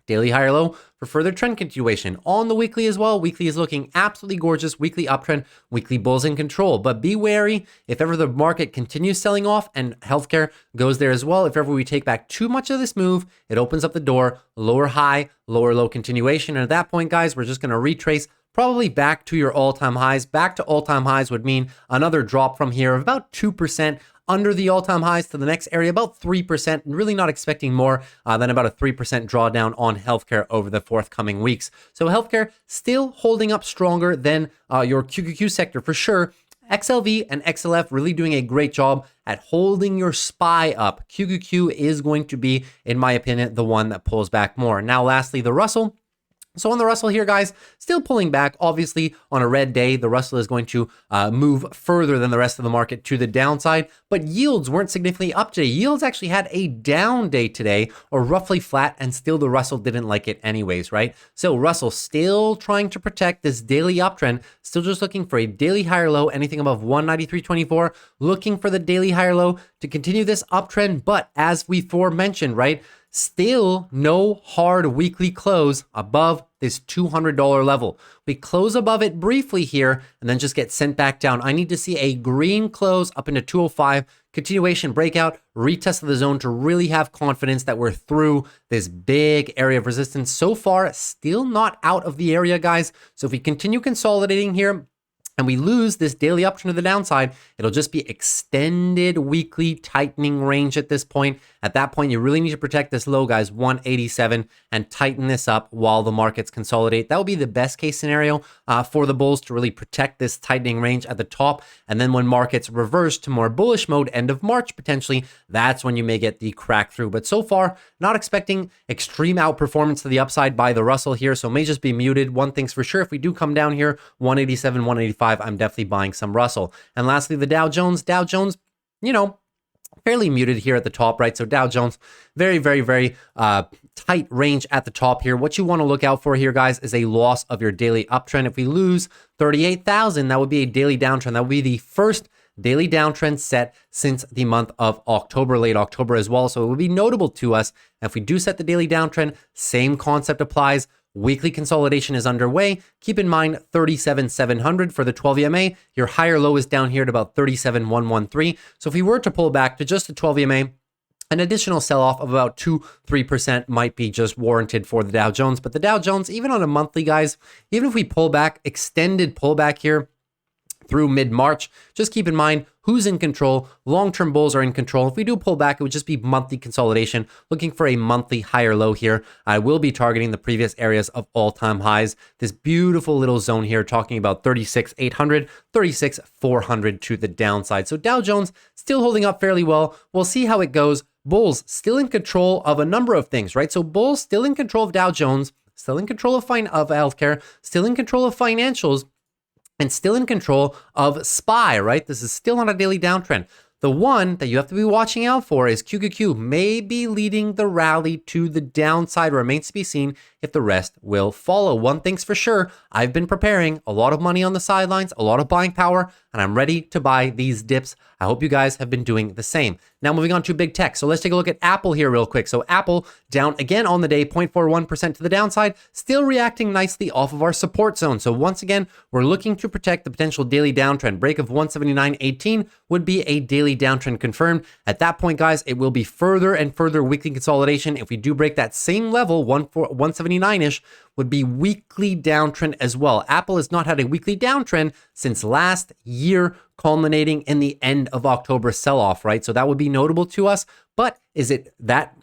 Daily higher low for further trend continuation. On the weekly as well, weekly is looking absolutely gorgeous. Weekly uptrend, weekly bulls in control. But be wary if ever the market continues selling off and healthcare goes there as well. If ever we take back too much of this move, it opens up the door, lower high, lower low continuation. And at that point, guys, we're just going to retrace probably back to your all-time highs. Back to all-time highs would mean another drop from here of about 2%. Under the all-time highs to the next area, about 3%, and really not expecting more than about a 3% drawdown on healthcare over the forthcoming weeks. So healthcare still holding up stronger than your QQQ sector for sure. XLV and XLF really doing a great job at holding your SPY up. QQQ is going to be, in my opinion, the one that pulls back more. Now, lastly, the Russell. So on the Russell here, guys, still pulling back. Obviously, on a red day, the Russell is going to move further than the rest of the market to the downside, but yields weren't significantly up today. Yields actually had a down day today, or roughly flat, and still the Russell didn't like it anyways, right? So Russell still trying to protect this daily uptrend, still just looking for a daily higher low, anything above 193.24, looking for the daily higher low to continue this uptrend, but as we forementioned, right? Still no hard weekly close above this $200 level. We close above it briefly here and then just get sent back down. I need to see a green close up into 205, continuation breakout, retest of the zone to really have confidence that we're through this big area of resistance. So far, still not out of the area, guys. So if we continue consolidating here, and we lose this daily uptrend to the downside, it'll just be extended weekly tightening range at this point. At that point, you really need to protect this low, guys, 187, and tighten this up while the markets consolidate. That would be the best case scenario for the bulls to really protect this tightening range at the top. And then when markets reverse to more bullish mode, end of March potentially, that's when you may get the crack through. But so far, not expecting extreme outperformance to the upside by the Russell here, so may just be muted. One thing's for sure, if we do come down here, 187, 185, I'm definitely buying some Russell. And lastly, the Dow Jones, fairly muted here at the top, right? So Dow Jones, very, very, very tight range at the top here. What you want to look out for here, guys, is a loss of your daily uptrend. If we lose 38,000, that would be a daily downtrend. That would be the first daily downtrend set since the month of October, late October as well. So it would be notable to us. If we do set the daily downtrend, same concept applies. Weekly consolidation is underway. Keep in mind 37,700 for the 12 EMA. Your higher low is down here at about 37,113. So if we were to pull back to just the 12 EMA, An additional sell-off of about 2-3% might be just warranted for the Dow Jones. But the Dow Jones, even on a monthly, guys, even if we pull back, extended pullback here through mid-March, just keep in mind who's in control. Long-term bulls are in control. If we do pull back, it would just be monthly consolidation, looking for a monthly higher low here. I will be targeting the previous areas of all-time highs. This beautiful little zone here, talking about 36,800, 36,400 to the downside. So Dow Jones still holding up fairly well. We'll see how it goes. Bulls still in control of a number of things, right? So bulls still in control of Dow Jones, still in control of healthcare, still in control of financials, and still in control of SPY, right? This is still on a daily downtrend. The one that you have to be watching out for is QQQ may be leading the rally to the downside. Remains to be seen if the rest will follow. One thing's for sure, I've been preparing a lot of money on the sidelines, a lot of buying power, and I'm ready to buy these dips. I hope you guys have been doing the same. Now moving on to big tech. So let's take a look at Apple here real quick. So Apple down again on the day, 0.41% to the downside, still reacting nicely off of our support zone. So once again, we're looking to protect the potential daily downtrend. Break of 179.18 would be a daily downtrend confirmed. At that point, guys, it will be further and further weekly consolidation. If we do break that same level, 179-ish, would be weekly downtrend as well. Apple has not had a weekly downtrend since last year, culminating in the end of October sell-off, right? So that would be notable to us. But is it that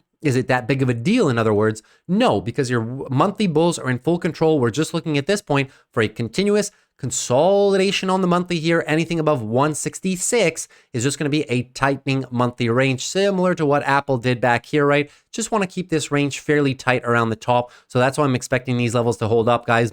big of a deal, in other words? No, because your monthly bulls are in full control. We're just looking at this point for a continuous consolidation on the monthly here. Anything above 166 is just going to be a tightening monthly range, similar to what Apple did back here, right? Just want to keep this range fairly tight around the top. So that's why I'm expecting these levels to hold up, guys.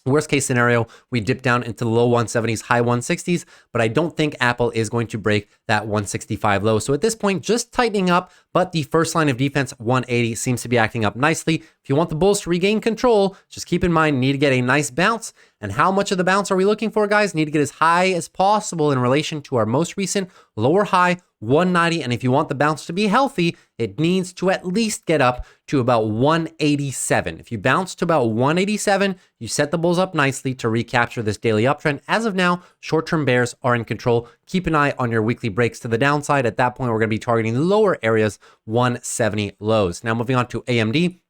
Worst case scenario, we dip down into the low 170s, high 160s, but I don't think Apple is going to break that 165 low. So at this point, just tightening up, but the first line of defense, 180, seems to be acting up nicely. If you want the bulls to regain control, just keep in mind, you need to get a nice bounce. And how much of the bounce are we looking for, guys? Need to get as high as possible in relation to our most recent lower high, 190. And if you want the bounce to be healthy, it needs to at least get up to about 187. If you bounce to about 187, you set the bulls up nicely to recapture this daily uptrend. As of now, short-term bears are in control. Keep an eye on your weekly breaks to the downside. At that point, we're going to be targeting the lower areas, 170 lows. Now moving on to AMD.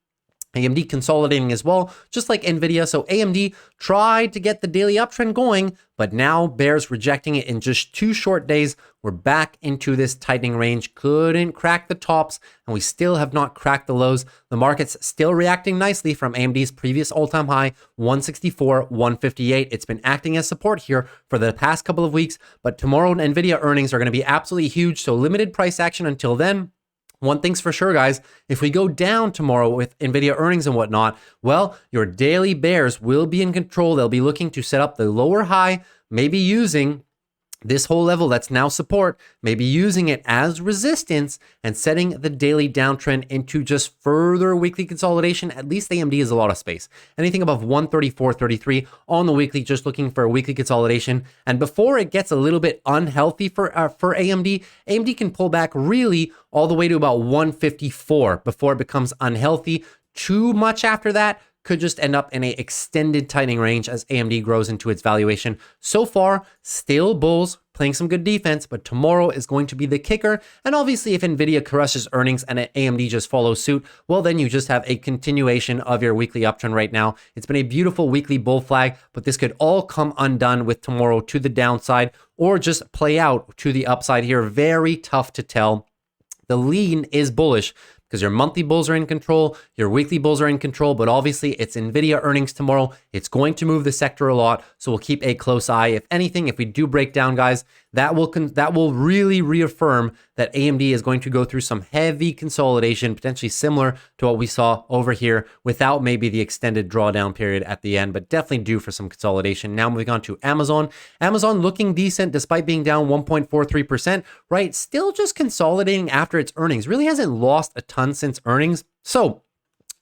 AMD consolidating as well, just like NVIDIA. So AMD tried to get the daily uptrend going, but now bears rejecting it in just 2 short days. We're back into this tightening range. Couldn't crack the tops, and we still have not cracked the lows. The market's still reacting nicely from AMD's previous all-time high, 164, 158. It's been acting as support here for the past couple of weeks, but tomorrow NVIDIA earnings are going to be absolutely huge, so limited price action until then. One thing's for sure, guys, if we go down tomorrow with NVIDIA earnings and whatnot, well, your daily bears will be in control. They'll be looking to set up the lower high, maybe using this whole level that's now support, maybe using it as resistance and setting the daily downtrend into just further weekly consolidation. At least AMD is a lot of space. Anything above 134.33 on the weekly, just looking for a weekly consolidation. And before it gets a little bit unhealthy for AMD, AMD can pull back really all the way to about 154 before it becomes unhealthy. Too much after that could just end up in a extended tightening range as AMD grows into its valuation. So far, still bulls playing some good defense, but tomorrow is going to be the kicker. And obviously, if NVIDIA crushes earnings and AMD just follows suit, well, then you just have a continuation of your weekly uptrend right now. It's been a beautiful weekly bull flag, but this could all come undone with tomorrow to the downside or just play out to the upside here. Very tough to tell. The lean is bullish, because your monthly bulls are in control, your weekly bulls are in control, but obviously it's NVIDIA earnings tomorrow. It's going to move the sector a lot, so we'll keep a close eye. If anything, if we do break down, guys, that will really reaffirm that AMD is going to go through some heavy consolidation, potentially similar to what we saw over here without maybe the extended drawdown period at the end, but definitely due for some consolidation. Now moving on to Amazon. Amazon looking decent despite being down 1.43%, right? Still just consolidating after its earnings. Really hasn't lost a ton since earnings. So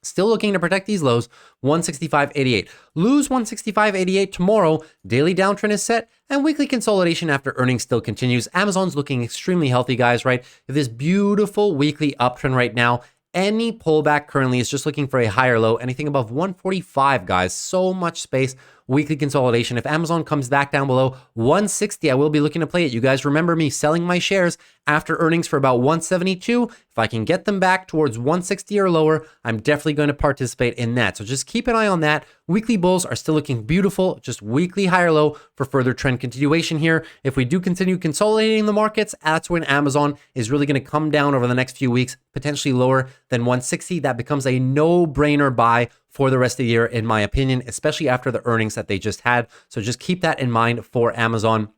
still looking to protect these lows, 165.88. Lose 165.88 tomorrow. Daily downtrend is set, and weekly consolidation after earnings still continues. Amazon's looking extremely healthy, guys, right? This beautiful weekly uptrend right now. Any pullback currently is just looking for a higher low. Anything above 145, guys. So much space. weekly consolidation. If Amazon comes back down below 160, I will be looking to play it. You guys remember me selling my shares after earnings for about 172. If I can get them back towards 160 or lower, I'm definitely going to participate in that. So just keep an eye on that. Weekly bulls are still looking beautiful, just weekly higher low for further trend continuation here. If we do continue consolidating the markets, that's when Amazon is really going to come down over the next few weeks, potentially lower than 160. That becomes a no-brainer buy for the rest of the year, in my opinion, especially after the earnings that they just had. So just keep that in mind for Amazon,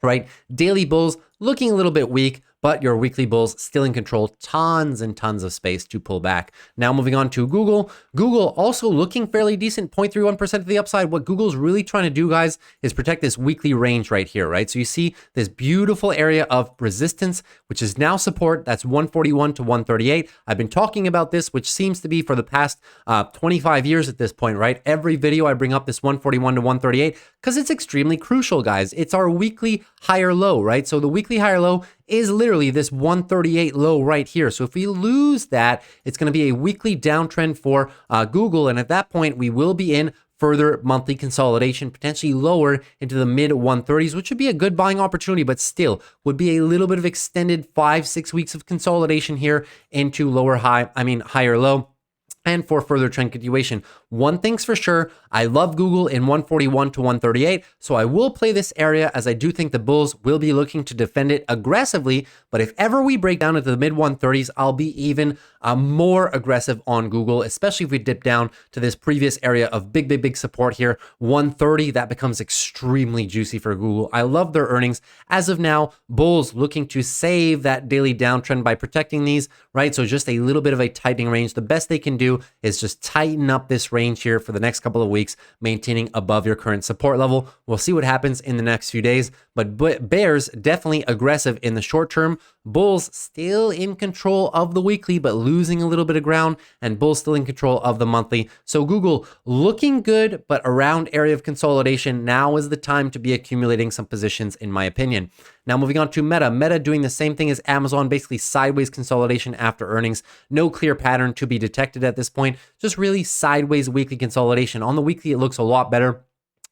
right? Daily bulls looking a little bit weak, but your weekly bulls still in control, tons and tons of space to pull back. Now moving on to Google. Google also looking fairly decent, 0.31% to the upside. What Google's really trying to do, guys, is protect this weekly range right here, right? So you see this beautiful area of resistance, which is now support. That's 141 to 138. I've been talking about this, which seems to be for the past 25 years at this point, right? Every video I bring up this 141 to 138 because it's extremely crucial, guys. It's our weekly higher low, right? So the weekly higher low is literally this 138 low right here. So if we lose that, it's going to be a weekly downtrend for Google. And at that point, we will be in further monthly consolidation, potentially lower into the mid 130s, which would be a good buying opportunity, but still would be a little bit of extended 5-6 weeks of consolidation here into higher low. And for further trend continuation. One thing's for sure, I love Google in 141 to 138, so I will play this area as I do think the bulls will be looking to defend it aggressively, but if ever we break down into the mid 130s, I'll be even more aggressive on Google, especially if we dip down to this previous area of big support here, 130, that becomes extremely juicy for Google. I love their earnings. As of now, bulls looking to save that daily downtrend by protecting these, right? So just a little bit of a tightening range. The best they can do is just tighten up this range here for the next couple of weeks, maintaining above your current support level. We'll see what happens in the next few days, but bears definitely aggressive in the short term. Bulls still in control of the weekly, but losing a little bit of ground, and bulls still in control of the monthly. So Google looking good, but around area of consolidation. Now is the time to be accumulating some positions, in my opinion. Now moving on to Meta. Meta doing the same thing as Amazon, basically sideways consolidation after earnings. No clear pattern to be detected at this point. Just really sideways weekly consolidation. On the weekly, it looks a lot better.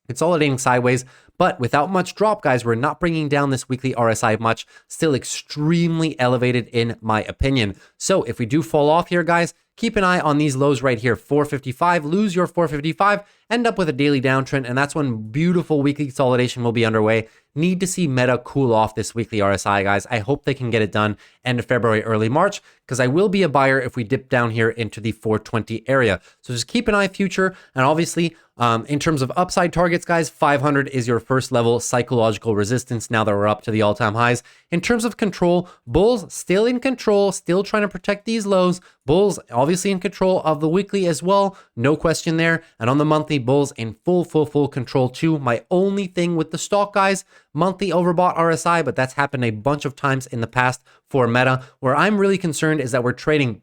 Consolidating sideways, but without much drop, guys. We're not bringing down this weekly RSI much. Still extremely elevated in my opinion. So if we do fall off here, guys, keep an eye on these lows right here, 455, lose your 455, end up with a daily downtrend, and that's when beautiful weekly consolidation will be underway. Need to see Meta cool off this weekly RSI, guys. I hope they can get it done end of February, early March, because I will be a buyer if we dip down here into the 420 area. So just keep an eye future, and obviously, in terms of upside targets, guys, 500 is your first level psychological resistance now that we're up to the all-time highs. In terms of control, bulls still in control, still trying to protect these lows. Bulls obviously in control of the weekly as well, no question there. And on the monthly, bulls in full control too. My only thing with the stock, guys, monthly overbought RSI, but that's happened a bunch of times in the past for Meta. Where I'm really concerned is that we're trading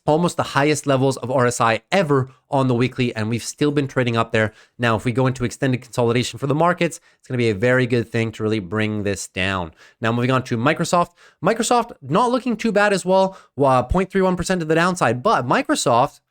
almost the highest levels of RSI ever on the weekly, and we've still been trading up there. Now, if we go into extended consolidation for the markets, it's going to be a very good thing to really bring this down. Now, moving on to Microsoft. Microsoft not looking too bad as well, 0.31% to the downside, but Microsoft,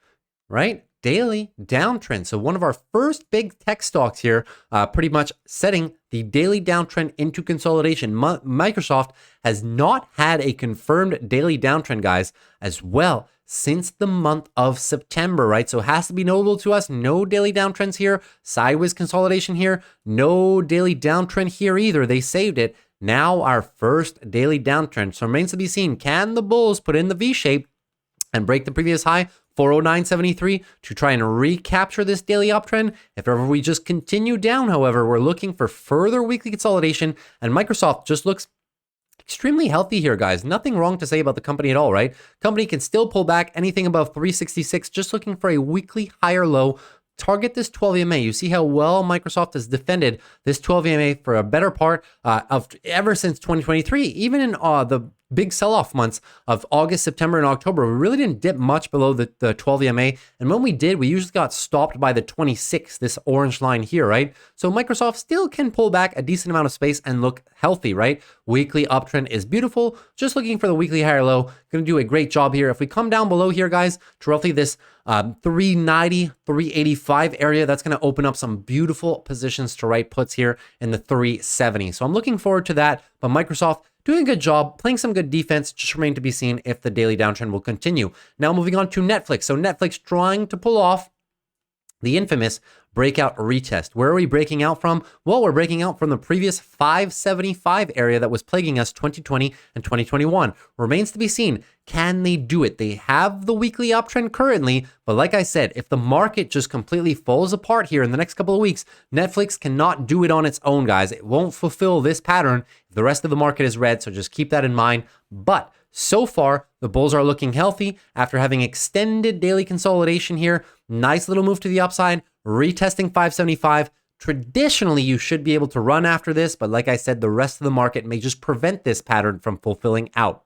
right? Daily downtrend. So one of our first big tech stocks here, pretty much setting the daily downtrend into consolidation. Microsoft has not had a confirmed daily downtrend, guys, as well since the month of September, right? So it has to be notable to us. No daily downtrends here. Sideways consolidation here. No daily downtrend here either. They saved it. Now our first daily downtrend. So remains to be seen. Can the bulls put in the V shape and break the previous high, 409.73, to try and recapture this daily uptrend? If ever we just continue down, however, we're looking for further weekly consolidation, and Microsoft just looks extremely healthy here, guys. Nothing wrong to say about the company at all, right? Company can still pull back anything above 366, just looking for a weekly higher low. Target this 12 EMA. You see how well Microsoft has defended this 12 EMA for a better part of ever since 2023. Even in the big sell-off months of August, September, and October, we really didn't dip much below the 12 EMA. And when we did, we usually got stopped by the 26, this orange line here, right? So Microsoft still can pull back a decent amount of space and look healthy, right? Weekly uptrend is beautiful. Just looking for the weekly higher low. Going to do a great job here. If we come down below here, guys, to roughly this 390, 385 area, that's going to open up some beautiful positions to write puts here in the 370. So I'm looking forward to that. But Microsoft doing a good job, playing some good defense, just remain to be seen if the daily downtrend will continue. Now moving on to Netflix. So Netflix trying to pull off the infamous breakout retest. Where are we breaking out from? Well, we're breaking out from the previous 575 area that was plaguing us 2020 and 2021. Remains to be seen. Can they do it? They have the weekly uptrend currently, but like I said, if the market just completely falls apart here in the next couple of weeks, Netflix cannot do it on its own, guys. It won't fulfill this pattern if the rest of the market is red, so just keep that in mind. But so far, the bulls are looking healthy after having extended daily consolidation here. Nice little move to the upside, retesting 575. Traditionally, you should be able to run after this, but like I said, the rest of the market may just prevent this pattern from fulfilling out.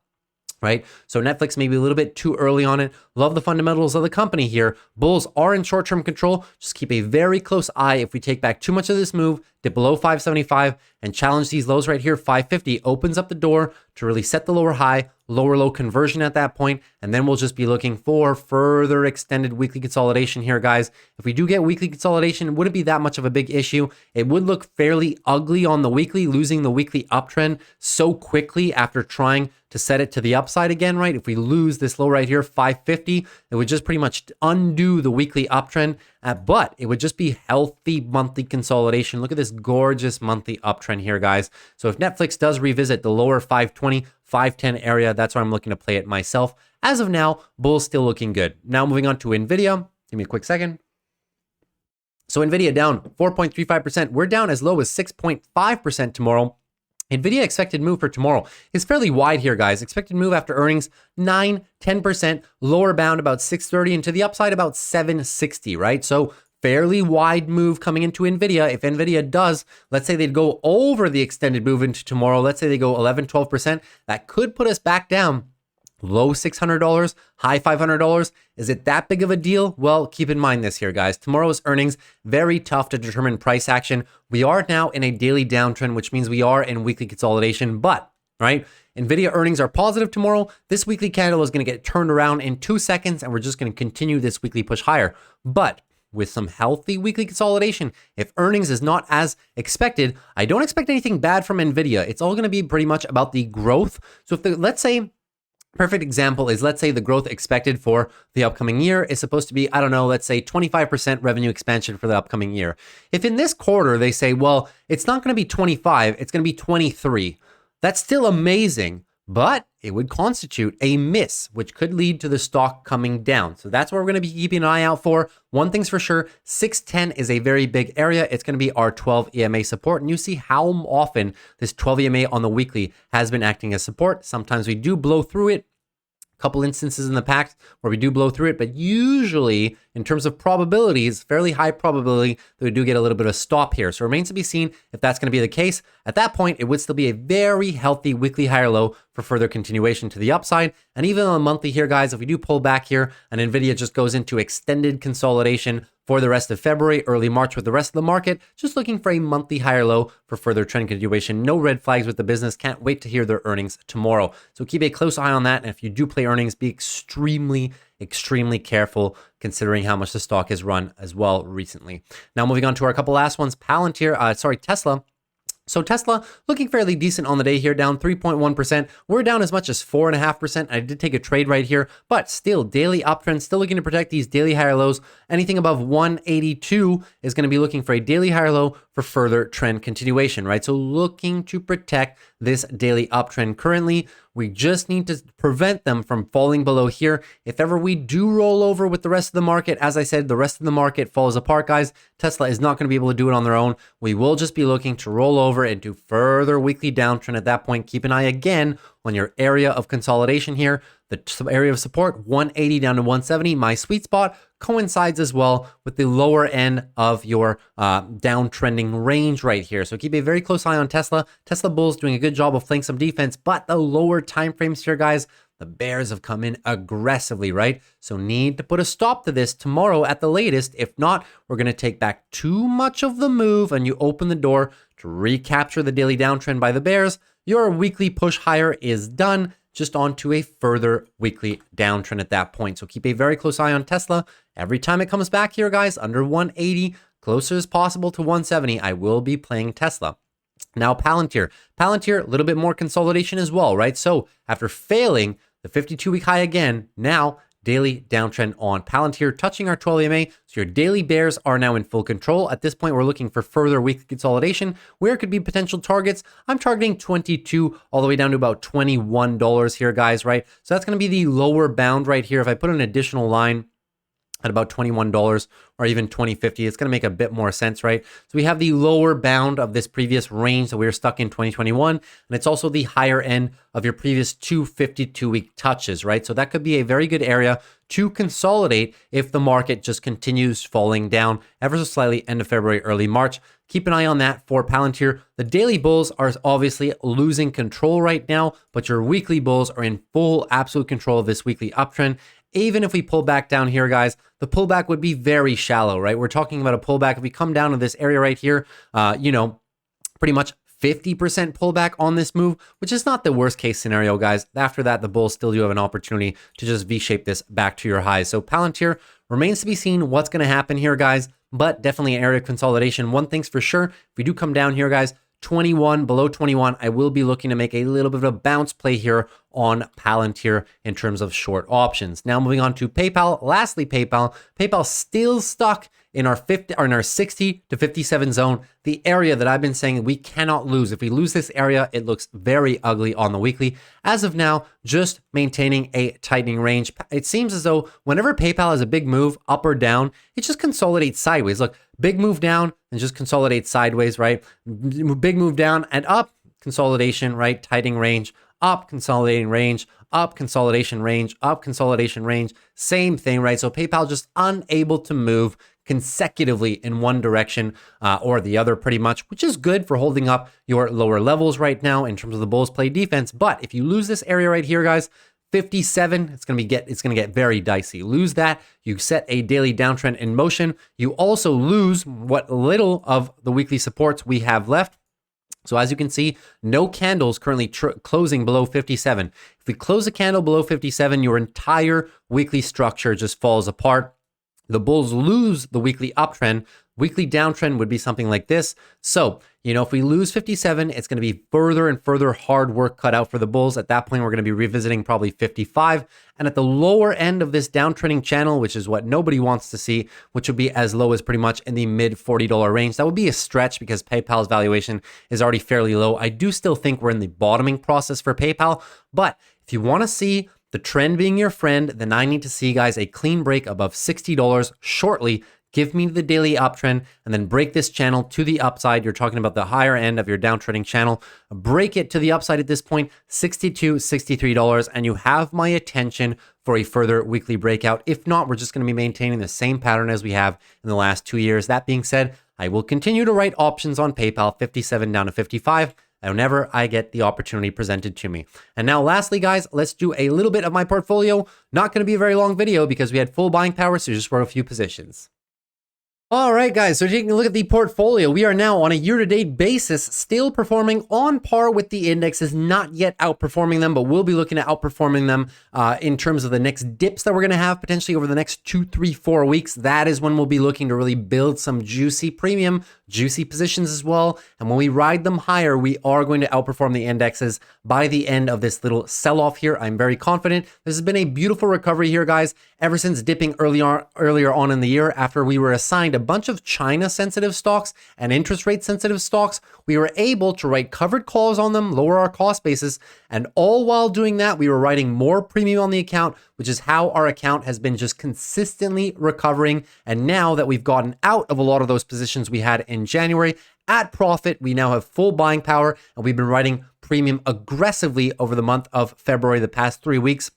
Right? So Netflix may be a little bit too early on it. Love the fundamentals of the company here. Bulls are in short-term control. Just keep a very close eye. If we take back too much of this move, dip below 575 and challenge these lows right here, 550 opens up the door to really set the lower high, lower low conversion at that point, and then we'll just be looking for further extended weekly consolidation here, guys. If we do get weekly consolidation, it wouldn't be that much of a big issue. It would look fairly ugly on the weekly, losing the weekly uptrend so quickly after trying to set it to the upside again, right? If we lose this low right here, 550, it would just pretty much undo the weekly uptrend, but it would just be healthy monthly consolidation. Look at this gorgeous monthly uptrend here, guys. So if Netflix does revisit the lower 520, 510 area, that's where I'm looking to play it myself. As of now, bulls still looking good. Now moving on to NVIDIA. Give me a quick second. So NVIDIA down 4.35%. We're down as low as 6.5% tomorrow. NVIDIA expected move for tomorrow is fairly wide here, guys. Expected move after earnings, 9-10%. Lower bound about 630 and to the upside about 760, right? So fairly wide move coming into NVIDIA. If NVIDIA does, let's say they'd go over the extended move into tomorrow, let's say they go 11-12%, that could put us back down low $600, high $500. Is it that big of a deal? Well, keep in mind this here, guys. Tomorrow's earnings, very tough to determine price action. We are now in a daily downtrend, which means we are in weekly consolidation, but, right? NVIDIA earnings are positive tomorrow. This weekly candle is going to get turned around in 2 seconds, and we're just going to continue this weekly push higher. But with some healthy weekly consolidation, if earnings is not as expected, I don't expect anything bad from NVIDIA. It's all going to be pretty much about the growth. So if let's say, perfect example is, let's say the growth expected for the upcoming year is supposed to be, I don't know, let's say 25% revenue expansion for the upcoming year. If in this quarter they say, well, it's not going to be 25, it's going to be 23, that's still amazing, but it would constitute a miss, which could lead to the stock coming down. So that's what we're going to be keeping an eye out for. One thing's for sure, 610 is a very big area. It's going to be our 12 EMA support. And you see how often this 12 EMA on the weekly has been acting as support. Sometimes we do blow through it. Couple instances in the past where we do blow through it, but usually in terms of probabilities, fairly high probability that we do get a little bit of a stop here. So it remains to be seen if that's going to be the case. At that point, it would still be a very healthy weekly higher low for further continuation to the upside. And even on a monthly here, guys, if we do pull back here and NVIDIA just goes into extended consolidation for the rest of February, early March with the rest of the market, just looking for a monthly higher low for further trend continuation. No red flags with the business. Can't wait to hear their earnings tomorrow. So keep a close eye on that. And if you do play earnings, be extremely careful considering how much the stock has run as well recently. Now moving on to our couple last ones, Tesla. So Tesla looking fairly decent on the day here, down 3.1%. We're down as much as 4.5%. I did take a trade right here, but still daily uptrend, still looking to protect these daily higher lows. Anything above 182 is going to be looking for a daily higher low for further trend continuation, right? So looking to protect this daily uptrend currently. We just need to prevent them from falling below here. If ever we do roll over with the rest of the market, as I said, the rest of the market falls apart, guys. Tesla is not going to be able to do it on their own. We will just be looking to roll over into further weekly downtrend at that point. Keep an eye again on your area of consolidation here. The area of support, 180 down to 170. My sweet spot coincides as well with the lower end of your downtrending range right here. So keep a very close eye on Tesla. Tesla bulls doing a good job of playing some defense, but the lower time frames here, guys, the bears have come in aggressively, right? So need to put a stop to this tomorrow at the latest. If not, we're going to take back too much of the move and you open the door to recapture the daily downtrend by the bears. Your weekly push higher is done, just onto a further weekly downtrend at that point. So keep a very close eye on Tesla. Every time it comes back here, guys, under 180, closer as possible to 170, I will be playing Tesla. Now, Palantir, a little bit more consolidation as well, right? So after failing the 52-week high again, now daily downtrend on Palantir, touching our 12 EMA. So your daily bears are now in full control. At this point, we're looking for further weekly consolidation. Where could be potential targets? I'm targeting 22 all the way down to about $21 here, guys, right? So that's going to be the lower bound right here. If I put an additional line at about $21 or even $20.50, it's going to make a bit more sense, right? So we have the lower bound of this previous range that we were stuck in 2021, and it's also the higher end of your previous 252-week touches, right? So that could be a very good area to consolidate if the market just continues falling down ever so slightly end of February, early March. Keep an eye on that for Palantir. The daily bulls are obviously losing control right now, but your weekly bulls are in full absolute control of this weekly uptrend. Even if we pull back down here, guys, the pullback would be very shallow, right? We're talking about a pullback. If we come down to this area right here, pretty much 50% pullback on this move, which is not the worst case scenario, guys. After that, the bulls still do have an opportunity to just V-shape this back to your highs. So Palantir remains to be seen what's going to happen here, guys, but definitely an area of consolidation. One thing's for sure, if we do come down here, guys, 21, below 21, I will be looking to make a little bit of a bounce play here on Palantir in terms of short options. Now moving on to PayPal. Lastly, PayPal still stuck in our 60 to 57 zone, the area that I've been saying we cannot lose. If we lose this area, it looks very ugly on the weekly. As of now, just maintaining a tightening range. It seems as though whenever PayPal has a big move up or down, it just consolidates sideways. Look, big move down and just consolidate sideways, right? Big move down and up, consolidation, right? Tightening range, up, consolidating range, up, consolidation range, up, consolidation range. Same thing, right? So PayPal just unable to move consecutively in one direction or the other pretty much, which is good for holding up your lower levels right now in terms of the bulls play defense. But if you lose this area right here, guys, 57, it's going to get very dicey. Lose that, you set a daily downtrend in motion. You also lose what little of the weekly supports we have left. So as you can see, no candles currently closing below 57. If we close a candle below 57, your entire weekly structure just falls apart. The bulls lose the weekly uptrend. Weekly downtrend would be something like this. So, if we lose 57, it's going to be further and further hard work cut out for the bulls. At that point, we're going to be revisiting probably 55. And at the lower end of this downtrending channel, which is what nobody wants to see, which would be as low as pretty much in the mid $40 range. That would be a stretch because PayPal's valuation is already fairly low. I do still think we're in the bottoming process for PayPal. But if you want to see the trend being your friend, then I need to see, guys, a clean break above $60 shortly. Give me the daily uptrend and then break this channel to the upside. You're talking about the higher end of your downtrending channel. Break it to the upside at this point, $62, $63, and you have my attention for a further weekly breakout. If not, we're just going to be maintaining the same pattern as we have in the last 2 years. That being said, I will continue to write options on PayPal, 57 down to 55. Whenever I get the opportunity presented to me. And now lastly, guys, let's do a little bit of my portfolio. Not going to be a very long video because we had full buying power, so just wrote a few positions. All right, guys, so taking a look at the portfolio, we are now on a year-to-date basis still performing on par with the indexes, not yet outperforming them, but we'll be looking at outperforming them in terms of the next dips that we're going to have potentially over the next 2, 3, 4 weeks. That is when we'll be looking to really build some juicy premium, juicy positions as well. And when we ride them higher, we are going to outperform the indexes by the end of this little sell-off here. I'm very confident. This has been a beautiful recovery here, guys, ever since dipping earlier on in the year after we were assigned a bunch of China sensitive stocks and interest rate sensitive stocks. We were able to write covered calls on them, lower our cost basis, and all while doing that, we were writing more premium on the account, which is how our account has been just consistently recovering. And now that we've gotten out of a lot of those positions we had in January at profit, we now have full buying power and we've been writing premium aggressively over the month of February, the past 3 weeks.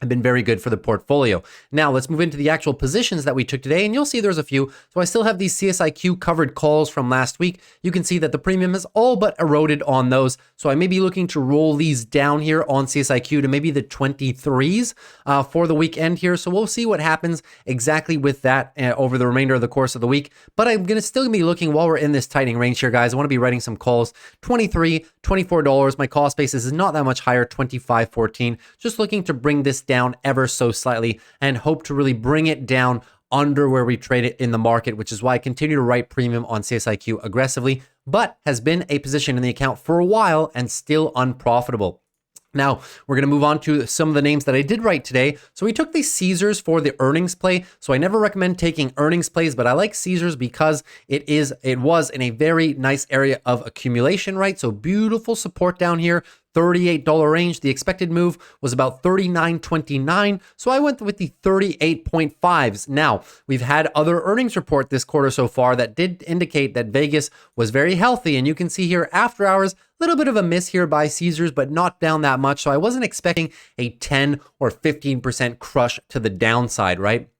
Have been very good for the portfolio. Now let's move into the actual positions that we took today, and you'll see there's a few. So I still have these CSIQ covered calls from last week. You can see that the premium has all but eroded on those. So I may be looking to roll these down here on CSIQ to maybe the 23s for the weekend here. So we'll see what happens exactly with that over the remainder of the course of the week. But I'm gonna still be looking while we're in this tightening range here, guys. I want to be writing some calls. $23, $24. My cost basis is not that much higher, $25.14. Just looking to bring this down ever so slightly and hope to really bring it down under where we trade it in the market, which is why I continue to write premium on CSIQ aggressively, but has been a position in the account for a while and still unprofitable. Now, we're going to move on to some of the names that I did write today. So we took the Caesars for the earnings play. So I never recommend taking earnings plays, but I like Caesars because it was in a very nice area of accumulation, right? So beautiful support down here, $38 range. The expected move was about $39.29. So I went with the 38.5s. Now, we've had other earnings report this quarter so far that did indicate that Vegas was very healthy. And you can see here after hours, a little bit of a miss here by Caesars, but not down that much. So I wasn't expecting a 10 or 15% crush to the downside, right?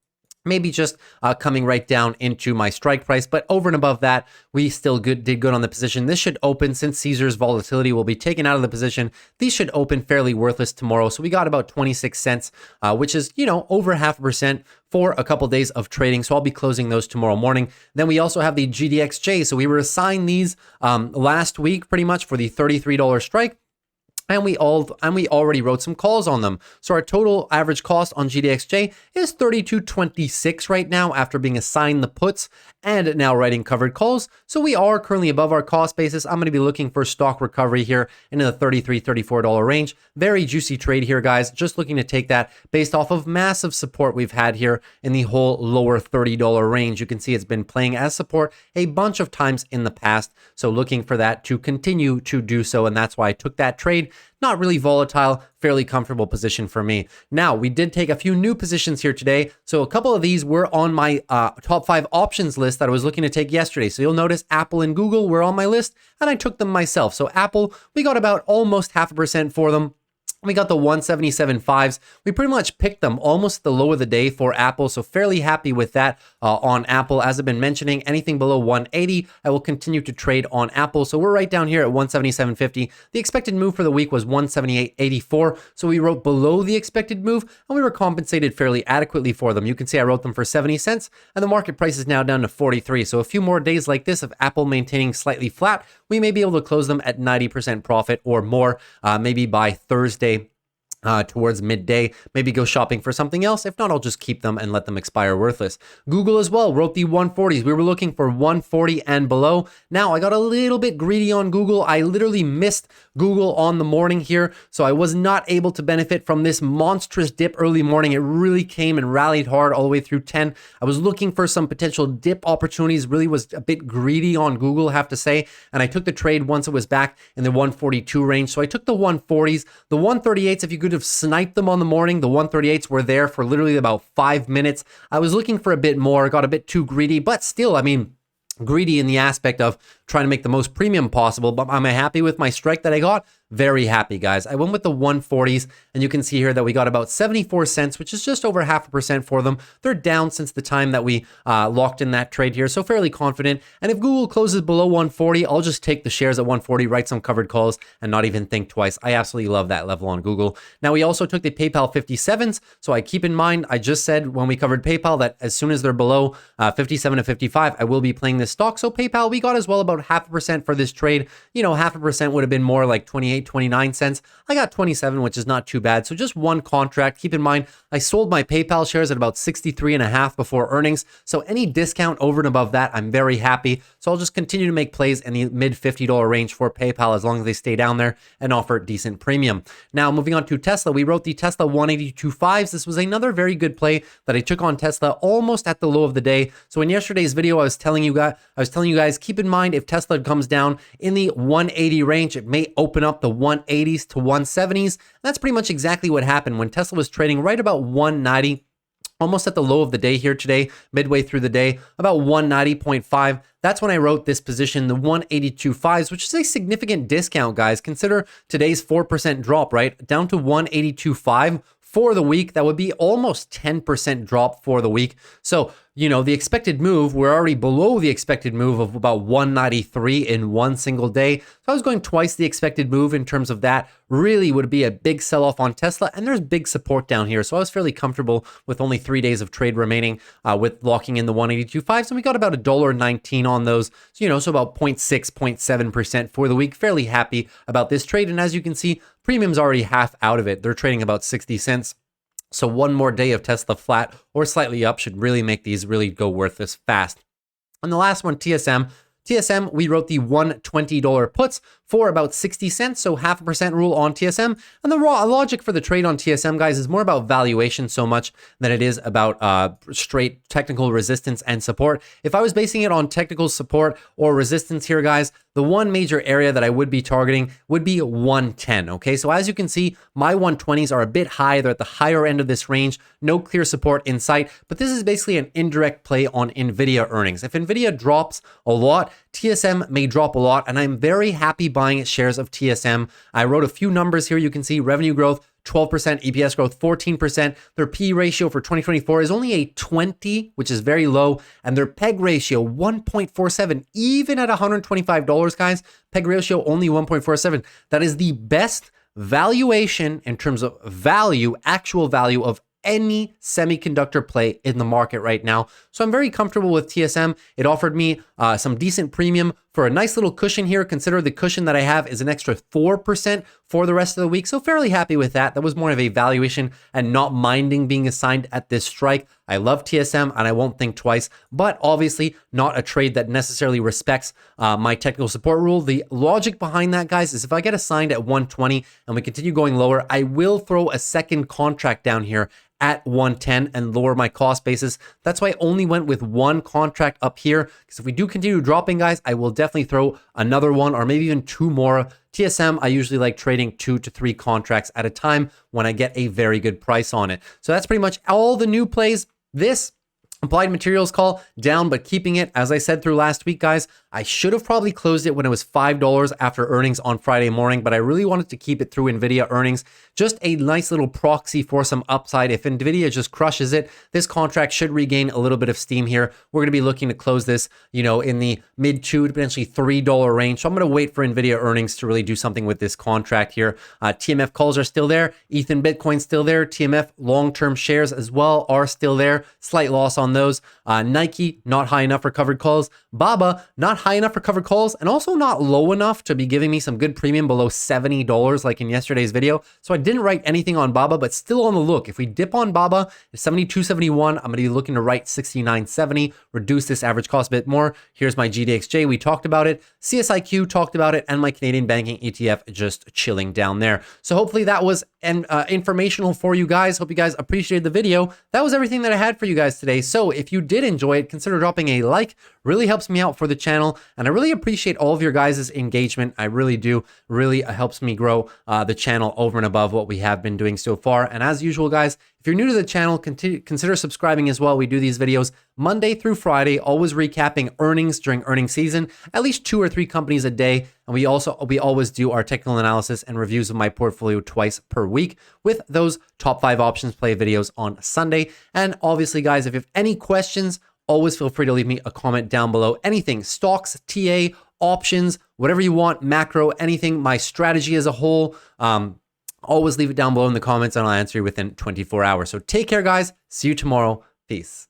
Maybe just coming right down into my strike price, but over and above that, we still did good on the position. This should open, since Caesars volatility will be taken out of the position, these should open fairly worthless tomorrow. So we got about 26 cents, which is, over 0.5% for a couple days of trading. So I'll be closing those tomorrow morning. Then we also have the GDXJ. So we were assigned these last week pretty much for the $33 strike. And we already wrote some calls on them. So our total average cost on GDXJ is $32.26 right now after being assigned the puts and now writing covered calls. So we are currently above our cost basis. I'm going to be looking for stock recovery here into the $33, $34 range. Very juicy trade here, guys. Just looking to take that based off of massive support we've had here in the whole lower $30 range. You can see it's been playing as support a bunch of times in the past. So looking for that to continue to do so. And that's why I took that trade. Not really volatile, fairly comfortable position for me. Now, we did take a few new positions here today. So a couple of these were on my top 5 options list that I was looking to take yesterday. So you'll notice Apple and Google were on my list and I took them myself. So Apple, we got about almost 0.5% for them. We got the 177.5s. We pretty much picked them almost the low of the day for Apple, so fairly happy with that on Apple. As I've been mentioning, anything below 180, I will continue to trade on Apple. So we're right down here at 177.50. The expected move for the week was 178.84, so we wrote below the expected move, and we were compensated fairly adequately for them. You can see I wrote them for 70 cents, and the market price is now down to 43. So a few more days like this of Apple maintaining slightly flat, we may be able to close them at 90% profit or more, maybe by Thursday. Towards midday, maybe go shopping for something else. If not, I'll just keep them and let them expire worthless. Google as well wrote the 140s. We were looking for 140 and below. Now I got a little bit greedy on Google. I literally missed Google on the morning here, so I was not able to benefit from this monstrous dip early morning. It really came and rallied hard all the way through 10. I was looking for some potential dip opportunities, really was a bit greedy on Google, I have to say, and I took the trade once it was back in the 142 range. So I took the 140s, the 138s, if you could have sniped them on the morning. The 138s were there for literally about 5 minutes. I was looking for a bit more, got a bit too greedy, but still, I mean, greedy in the aspect of trying to make the most premium possible. But am I happy with my strike that I got? Very happy, guys. I went with the 140s, and you can see here that we got about 74 cents, which is just over 0.5% for them. They're down since the time that we locked in that trade here, so fairly confident. And if Google closes below 140, I'll just take the shares at 140, write some covered calls, and not even think twice. I absolutely love that level on Google. Now, we also took the PayPal 57s, so I keep in mind, I just said when we covered PayPal that as soon as they're below 57 to 55, I will be playing this stock. So PayPal, we got as well about 0.5% for this trade. 0.5% would have been more like 29 cents. I got 27, which is not too bad. So just one contract. Keep in mind, I sold my PayPal shares at about 63.5 before earnings. So any discount over and above that, I'm very happy. So I'll just continue to make plays in the mid $50 range for PayPal as long as they stay down there and offer decent premium. Now, moving on to Tesla, we wrote the Tesla 182.5s. This was another very good play that I took on Tesla almost at the low of the day. So in yesterday's video, I was telling you guys, keep in mind if Tesla comes down in the 180 range, it may open up the 180s to 170s. That's pretty much exactly what happened when Tesla was trading right about 190 almost at the low of the day here today, midway through the day, about 190.5. That's when I wrote this position, the 182.5s, which is a significant discount, guys. Consider today's 4% drop, right? Down to 182.5 for the week. That would be almost 10% drop for the week. So, you know, the expected move, we're already below the expected move of about 193 in one single day. So I was going twice the expected move in terms of that. Really would be a big sell-off on Tesla, and there's big support down here. So I was fairly comfortable with only 3 days of trade remaining with locking in the 182.5s, and we got about $1.19 on those. So, you know, so about 0.6, 0.7% for the week. Fairly happy about this trade, and as you can see, premium's already half out of it. They're trading about 60 cents. So one more day of Tesla flat or slightly up should really make these really go worth this fast. And the last one, TSM. TSM, we wrote the $120 puts for about 60 cents, so 0.5% rule on TSM. And the raw logic for the trade on TSM, guys, is more about valuation so much than it is about straight technical resistance and support. If I was basing it on technical support or resistance here, guys, the one major area that I would be targeting would be 110, okay? So as you can see, my 120s are a bit high. They're at the higher end of this range. No clear support in sight, but this is basically an indirect play on NVIDIA earnings. If NVIDIA drops a lot, TSM may drop a lot, and I'm very happy buying shares of TSM. I wrote a few numbers here. You can see revenue growth, 12%, EPS growth, 14%. Their P ratio for 2024 is only a 20, which is very low. And their PEG ratio, 1.47, even at $125, guys. PEG ratio only 1.47. That is the best valuation in terms of value, actual value of any semiconductor play in the market right now. So I'm very comfortable with TSM. It offered me some decent premium for a nice little cushion here. Consider the cushion that I have is an extra 4% for the rest of the week. So fairly happy with that. That was more of a valuation and not minding being assigned at this strike. I love TSM and I won't think twice, but obviously not a trade that necessarily respects my technical support rule. The logic behind that, guys, is if I get assigned at 120 and we continue going lower, I will throw a second contract down here at 110 and lower my cost basis. That's why I only went with one contract up here, because if we do continue dropping, guys, I will definitely throw another one or maybe even two more. TSM, I usually like trading 2 to 3 contracts at a time when I get a very good price on it. So that's pretty much all the new plays. This Applied Materials call down, but keeping it. As I said through last week, guys, I should have probably closed it when it was $5 after earnings on Friday morning, but I really wanted to keep it through NVIDIA earnings. Just a nice little proxy for some upside. If NVIDIA just crushes it, this contract should regain a little bit of steam here. We're going to be looking to close this, you know, in the mid $2 to potentially $3 range. So I'm going to wait for NVIDIA earnings to really do something with this contract here. TMF calls are still there. Ethan Bitcoin's still there. TMF long-term shares as well are still there. Slight loss on those. Nike, not high enough for covered calls. Baba, not high enough for covered calls, and also not low enough to be giving me some good premium below $70 like in yesterday's video. So I didn't write anything on Baba, but still on the look. If we dip on Baba, it's 72.71. I'm going to be looking to write 69.70, reduce this average cost a bit more. Here's my GDXJ. We talked about it. CSIQ talked about it, and my Canadian banking ETF just chilling down there. So hopefully that was informational for you guys. Hope you guys appreciated the video. That was everything that I had for you guys today. So if you did enjoy it, consider dropping a like. Really helps me out for the channel, and I really appreciate all of your guys' engagement. I really do. Really helps me grow the channel over and above what we have been doing so far. And as usual, guys, if you're new to the channel, consider subscribing as well. We do these videos Monday through Friday, always recapping earnings during earnings season, at least 2 or 3 companies a day. And we always do our technical analysis and reviews of my portfolio twice per week with those top 5 options play videos on Sunday. And obviously, guys, if you have any questions, always feel free to leave me a comment down below. Anything, stocks, TA, options, whatever you want, macro, anything, my strategy as a whole, always leave it down below in the comments and I'll answer you within 24 hours. So take care, guys. See you tomorrow. Peace.